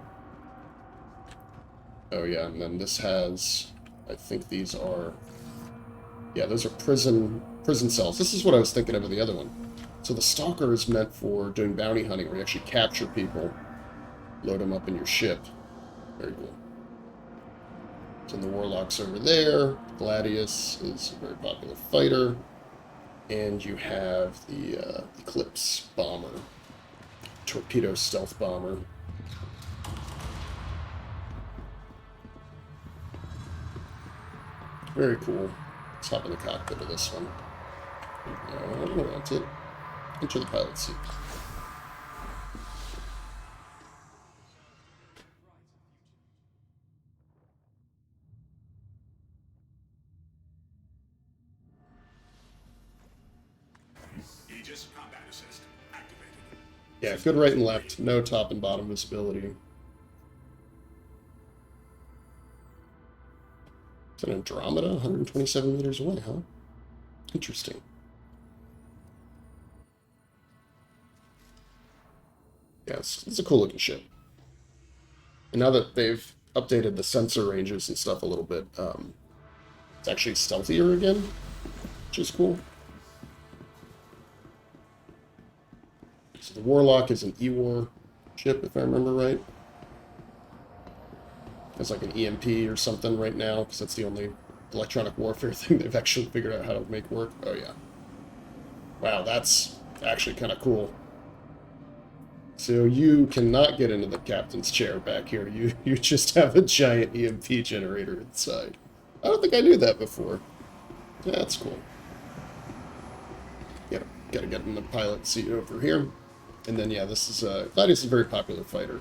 Oh yeah, and then this has... I think these are... Yeah, those are prison cells. This is what I was thinking of in the other one. So the Stalker is meant for doing bounty hunting, where you actually capture people, load them up in your ship. Very cool. So the Warlock's over there. Gladius is a very popular fighter. And you have the Eclipse Bomber. Torpedo Stealth Bomber. Very cool. Let's hop in the cockpit of this one. I don't want it. Enter the pilot seat. Aegis combat assist activated. Yeah, good right and left. No top and bottom visibility. It's an Andromeda, 127 meters away, huh? Interesting. Yeah, it's a cool looking ship. And now that they've updated the sensor ranges and stuff a little bit, it's actually stealthier again, which is cool. So the Warlock is an E-War ship, if I remember right. It's like an EMP or something right now, because that's the only electronic warfare thing they've actually figured out how to make work. Oh yeah. Wow, that's actually kind of cool. So you cannot get into the captain's chair back here. You just have a giant EMP generator inside. I don't think I knew that before. Yeah, that's cool. Yeah, gotta get in the pilot seat over here. And then, yeah, this is, Gladius is a very popular fighter.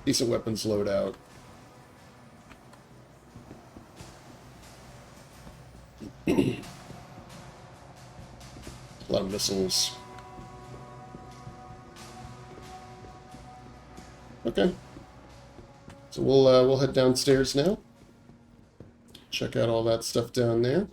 Decent weapons loadout. A lot of missiles. Okay. So we'll head downstairs now. Check out all that stuff down there.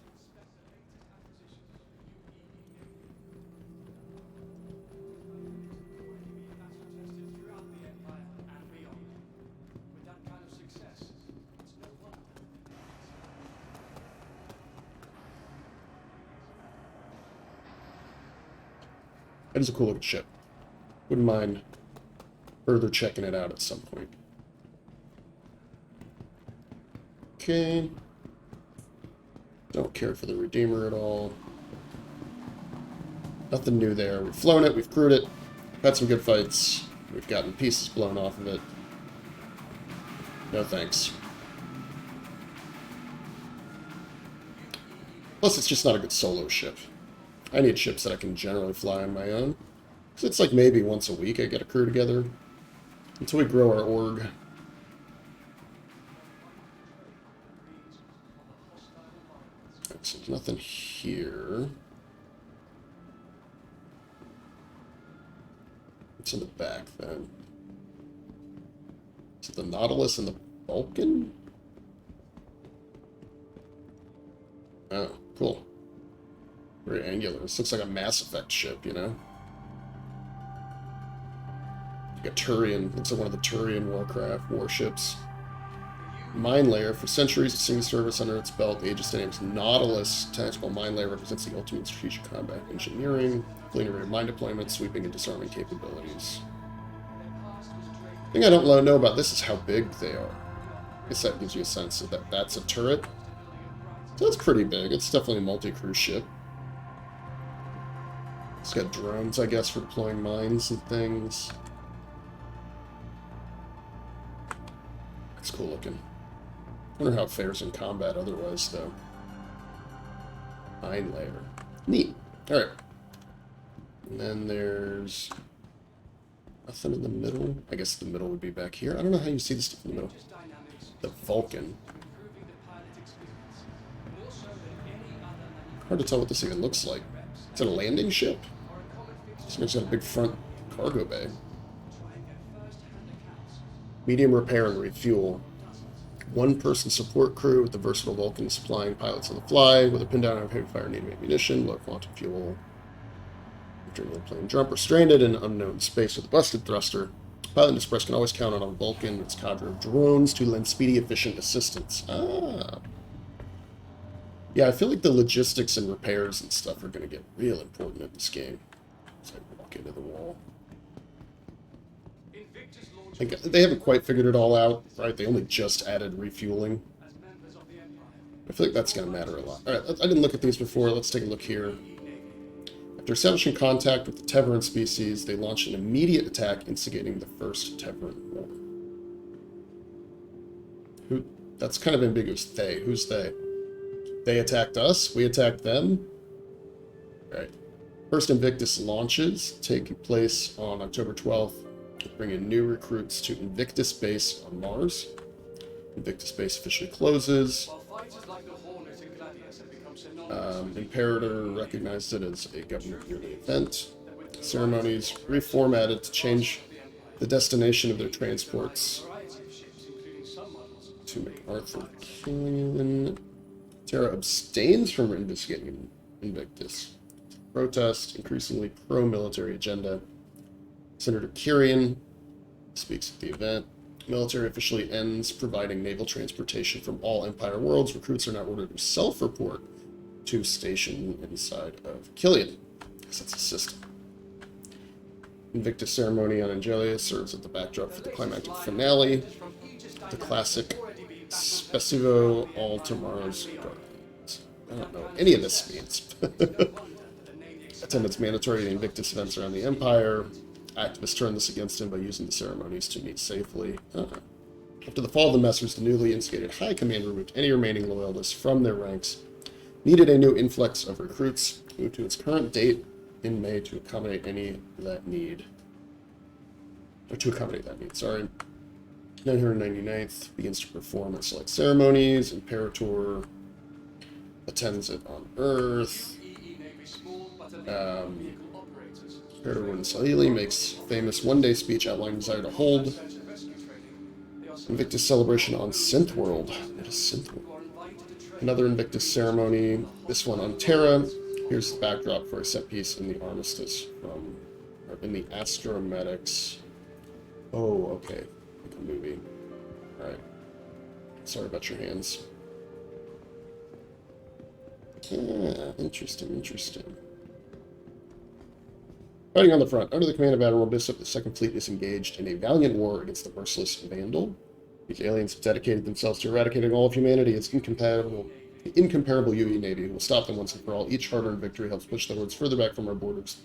That is a cool looking ship. Wouldn't mind further checking it out at some point. Okay. Don't care for the Redeemer at all. Nothing new there. We've flown it, we've crewed it, had some good fights. We've gotten pieces blown off of it. No thanks. Plus, it's just not a good solo ship. I need ships that I can generally fly on my own. So it's like maybe once a week I get a crew together. Until we grow our org. Right, so there's nothing here. What's in the back, then? Is it the Nautilus and the Vulcan? Oh, cool. Very angular. This looks like a Mass Effect ship, you know? Like a Turian. Looks like one of the Turian warcraft warships. Mine layer. For centuries of sea service under its belt, the Aegis name's Nautilus. Tactical mine layer represents the ultimate strategic combat engineering, including array of mine deployment, sweeping, and disarming capabilities. The thing I don't know about this is how big they are. I guess that gives you a sense of that that's a turret. So it's pretty big. It's definitely a multi-crew ship. It's got drones, I guess, for deploying mines and things. It's cool looking. I wonder how it fares in combat otherwise, though. Mine layer. Neat. Alright. And then there's nothing in the middle. I guess the middle would be back here. I don't know how you see the stuff in the middle. The Vulcan. Hard to tell what this even looks like. Is it a landing ship? This one's got a big front cargo bay. Medium repair and refuel. One-person support crew with the versatile Vulcan supplying pilots on the fly with a pin down of heavy fire needing ammunition, low quantum fuel. During the plane jump or stranded in unknown space with a busted thruster. Pilot and Express can always count on a Vulcan and its cadre of drones to lend speedy, efficient assistance. Ah. Yeah, I feel like the logistics and repairs and stuff are going to get real important in this game. As I walk into the wall. They haven't quite figured it all out, right? They only just added refueling. I feel like that's going to matter a lot. Alright, I didn't look at these before. Let's take a look here. After establishing contact with the Teveran species, they launch an immediate attack, instigating the First Teveran War. Who? That's kind of ambiguous. They. Who's they? They attacked us? We attacked them? Right. First Invictus launches, taking place on October 12th, bringing new recruits to Invictus Base on Mars. Invictus Base officially closes. Imperator recognized it as a government yearly event. Ceremonies reformatted to change the destination of their transports to MacArthur Canyon. Terra abstains from investigating Invictus. Protest, increasingly pro-military agenda. Senator Kyrian speaks at the event. Military officially ends providing naval transportation from all Empire worlds. Recruits are now ordered to self-report to station inside of Killian. Because that's a system. Invictus ceremony on Ageis serves as the backdrop for the climactic finale. The classic Spesivo all tomorrow's guardians. I don't know what any of this means. Attendance mandatory at Invictus events around the Empire. Activists turn this against him by using the ceremonies to meet safely. After the fall of the Messers, the newly instigated High Command removed any remaining loyalists from their ranks. Needed a new influx of recruits, moved to its current date in May to accommodate any that need. Or to accommodate that need, sorry. 999th begins to perform at select ceremonies. Imperator attends it on Earth. Imperator Warden Salili makes famous one-day speech outlining desire to hold Invictus celebration on Synth World. What is Synth World? Another Invictus ceremony, this one on Terra. Here's the backdrop for a set piece in the Armistice from, or in the Astromatics. Oh, okay. Like a movie. Alright. Sorry about your hands. Interesting, interesting. Fighting on the front. Under the command of Admiral Bishop, the Second Fleet is engaged in a valiant war against the merciless Vandal. These aliens have dedicated themselves to eradicating all of humanity. It's the incomparable UE Navy who will stop them once and for all. Each hard-earned victory helps push the hordes further back from our borders,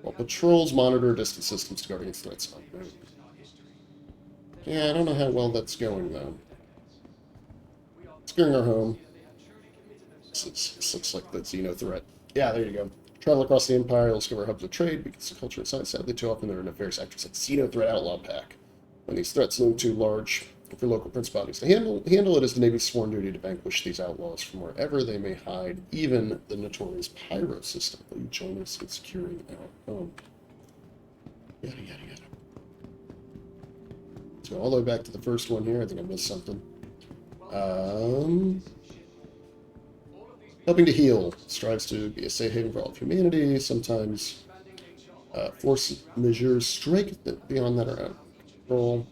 while patrols monitor distant systems to guard against threats on road. Yeah, I don't know how well that's going, though. Securing our home. This looks like the Xeno threat. Yeah, there you go. Travel across the Empire, you'll discover hubs of trade, because of culture and science. Sadly, too often there are nefarious actors like Xeno Threat Outlaw Pack. When these threats loom too large for local principalities to handle, it is the Navy's sworn duty to vanquish these outlaws from wherever they may hide, even the notorious Pyro system. Will you join us in securing our home? Yada, yada, yada. Let's go all the way back to the first one here. I think I missed something. Helping to heal. Strives to be a safe haven for all of humanity. Sometimes force measures strike beyond that are out of control.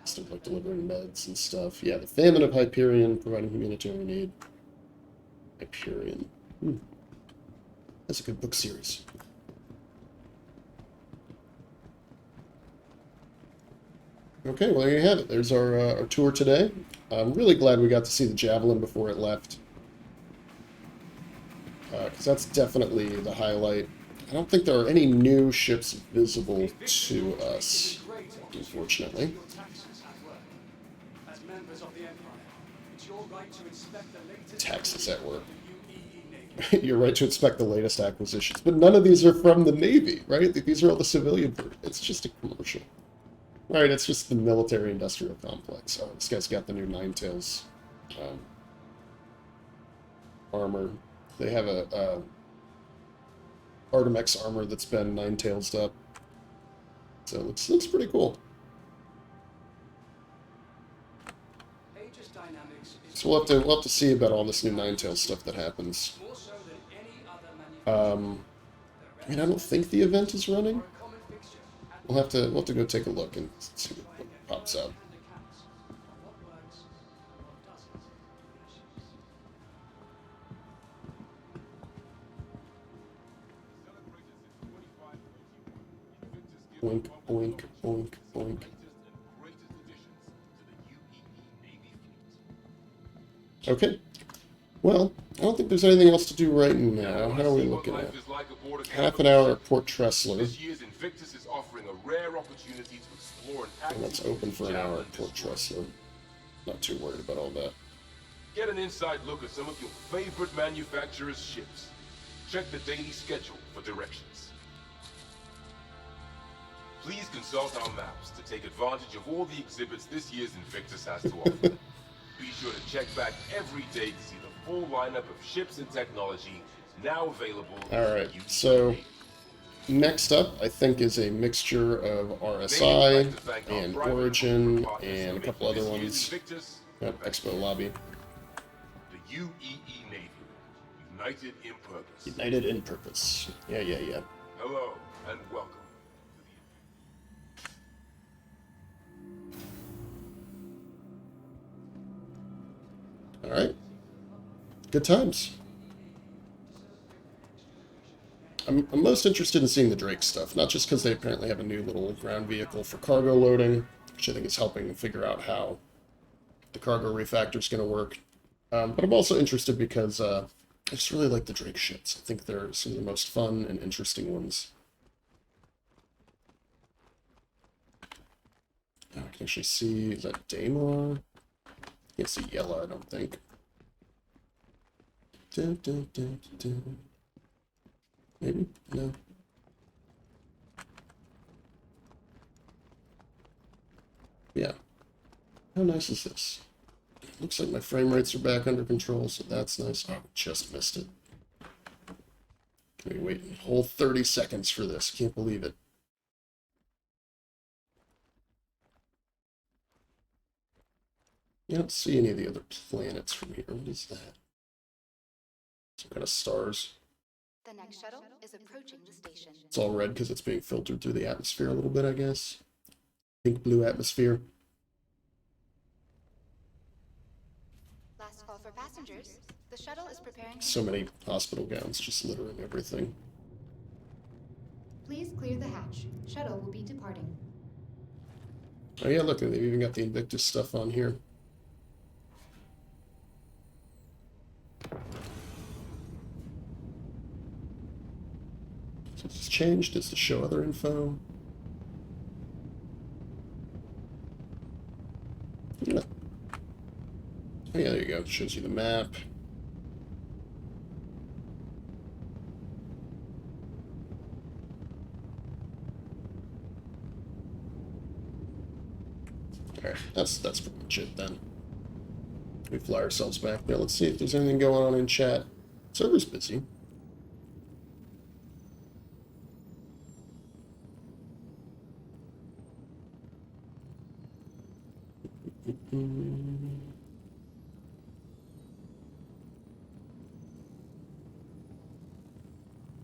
Stuff like delivering meds and stuff. Yeah, the Famine of Hyperion, providing humanitarian aid. Hyperion. That's a good book series. Okay, well, there you have it. There's our tour today. I'm really glad we got to see the Javelin before it left. Because that's definitely the highlight. I don't think there are any new ships visible to us, unfortunately. Taxes at work. You're right to inspect the latest acquisitions, but none of these are from the Navy, right? These are all the civilian. It's just a commercial. Right, it's just the military-industrial complex. Oh, this guy's got the new Ninetales armor. They have a Artemex armor that's been Ninetales up. So it looks pretty cool. So we'll have to see about all this new Ninetales stuff that happens. I mean, I don't think the event is running. We'll have to go take a look and see what pops up. Oink, oink, oink, oink. Okay. Well, I don't think there's anything else to do right now. How are we looking at? Half an hour at Port Tressler. This year's Invictus is offering a rare opportunity to explore an active. And that's open for an hour at Port Tressler. Not too worried about all that. Get an inside look at some of your favorite manufacturers' ships. Check the daily schedule for directions. Please consult our maps to take advantage of all the exhibits this year's Invictus has to offer. Be sure to check back every day to see the full lineup of ships and technology now available. Alright, so next up, I think, is a mixture of RSI and Origin and a couple other ones. Yep, Expo Lobby. The UEE Navy, united in purpose. United in purpose. Yeah, yeah, yeah. Hello, and welcome. Alright. Good times. I'm most interested in seeing the Drake stuff, not just because they apparently have a new little ground vehicle for cargo loading, which I think is helping figure out how the cargo refactor is going to work. But I'm also interested because I just really like the Drake ships. I think they're some of the most fun and interesting ones. Oh, I can actually see, is that Daimar? Can't see yellow, I don't think. Dun, dun, dun, dun. Maybe? No. Yeah. How nice is this? Looks like my frame rates are back under control, so that's nice. Oh, just missed it. Can we wait a whole 30 seconds for this? Can't believe it. You don't see any of the other planets from here. What is that? Some kind of stars. The next shuttle is approaching the station. It's all red because it's being filtered through the atmosphere a little bit, I guess. Pink-blue atmosphere. Last call for passengers. The shuttle is preparing. So many hospital gowns just littering everything. Please clear the hatch. Shuttle will be departing. Oh yeah, look, they've even got the Invictus stuff on here. So it's changed. It's to show other info. Yeah. Oh yeah, there you go. It shows you the map. Alright, that's pretty much it then. We fly ourselves back there. Let's see if there's anything going on in chat. Server's busy.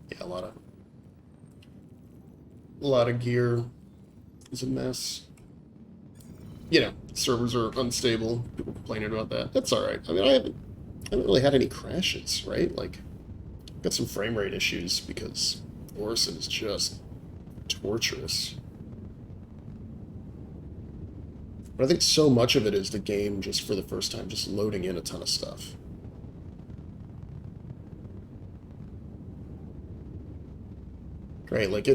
Yeah, a lot of gear is a mess. You know, servers are unstable. People complaining about that. That's all right. I mean, I haven't really had any crashes, right? Like, got some frame rate issues because Orison is just torturous. But I think so much of it is the game just for the first time, just loading in a ton of stuff. Right, like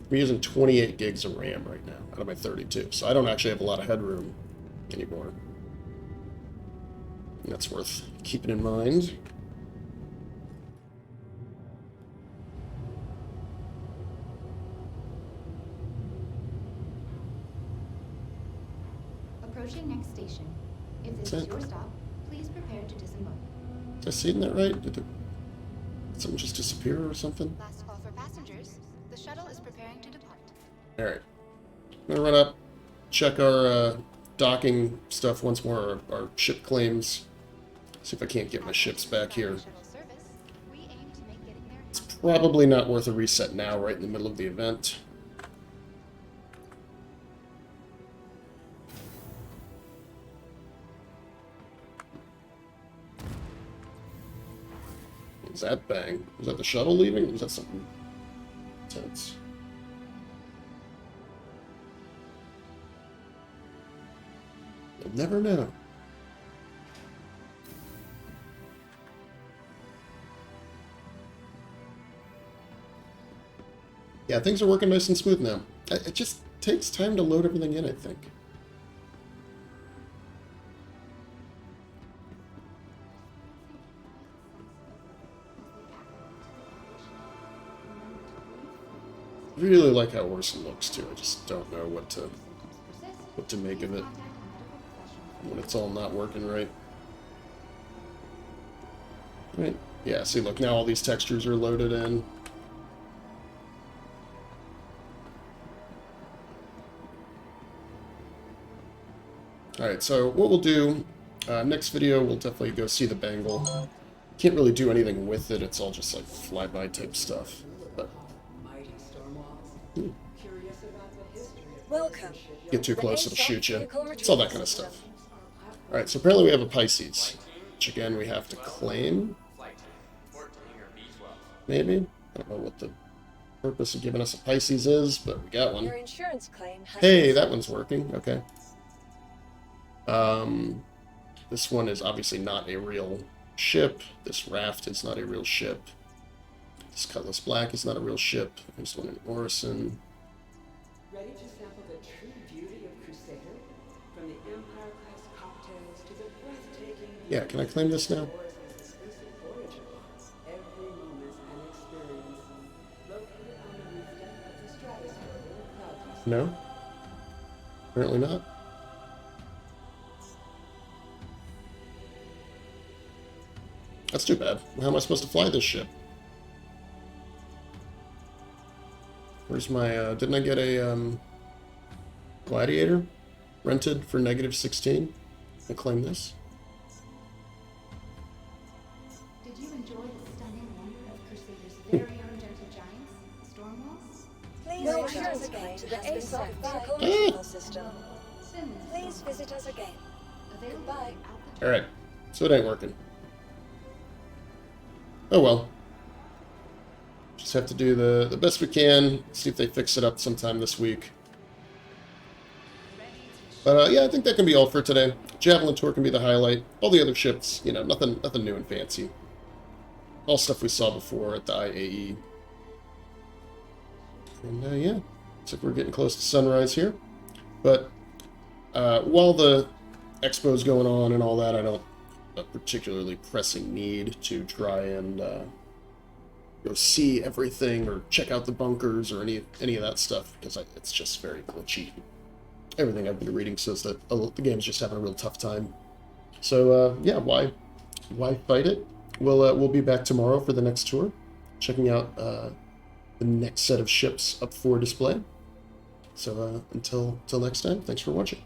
we're using 28 gigs of RAM right now out of my 32, so I don't actually have a lot of headroom anymore. And that's worth keeping in mind. Approaching next station. If this is your stop, please prepare to disembark. Did I see that right? Did something just disappear or something? Last call for passengers. The shuttle is preparing to depart. Alright. I'm gonna run up, check our docking stuff once more, our ship claims. See if I can't get my ships back here. It's probably not worth a reset now, right in the middle of the event. What was that bang? Was that the shuttle leaving? Or was that something intense? You'll never know. Yeah, things are working nice and smooth now. It just takes time to load everything in, I think. I really like how Orson looks too. I just don't know what to make of it when it's all not working right. Right? Yeah, see, look, now all these textures are loaded in. Alright, so what we'll do, next video, we'll definitely go see the Bangle. Can't really do anything with it, it's all just like flyby type stuff. But welcome. Get too close, it'll shoot you. It's all that kind of stuff. Alright, so apparently we have a Pisces, which again we have to claim. Maybe? I don't know what the purpose of giving us a Pisces is, but we got one. Your insurance claim has Hey, that one's working. Okay. This one is obviously not a real ship. This raft is not a real ship. This Cutlass Black is not a real ship. There's one in Orison. Ready to sample the true beauty of Crusader? From the Empire-class cocktails to the breathtaking... Yeah, can I claim this now? Every moment's an experience. Located on the roof deck of the Stratosphere. No? Apparently not. That's too bad. How am I supposed to fly this ship? Where's my, didn't I get a, Gladiator? Rented for -16? I claim this. Did you enjoy the stunning wonder of Crusader's very own gentle giants, Stormwalls? Please visit us again to the ASOC vehicle control system. Please visit us again. Goodbye. Alright, so it ain't working. Oh well. Just have to do the best we can, see if they fix it up sometime this week. But yeah, I think that can be all for today. Javelin Tour can be the highlight. All the other ships, you know, nothing new and fancy. All stuff we saw before at the IAE. And yeah, looks like we're getting close to sunrise here. But while the expo's going on and all that, I don't a particularly pressing need to try and go see everything or check out the bunkers or any of that stuff, because it's just very glitchy. everything I've been reading says that the game's just having a real tough time. So yeah, why fight it? We'll be back tomorrow for the next tour, checking out the next set of ships up for display. So until next time, thanks for watching.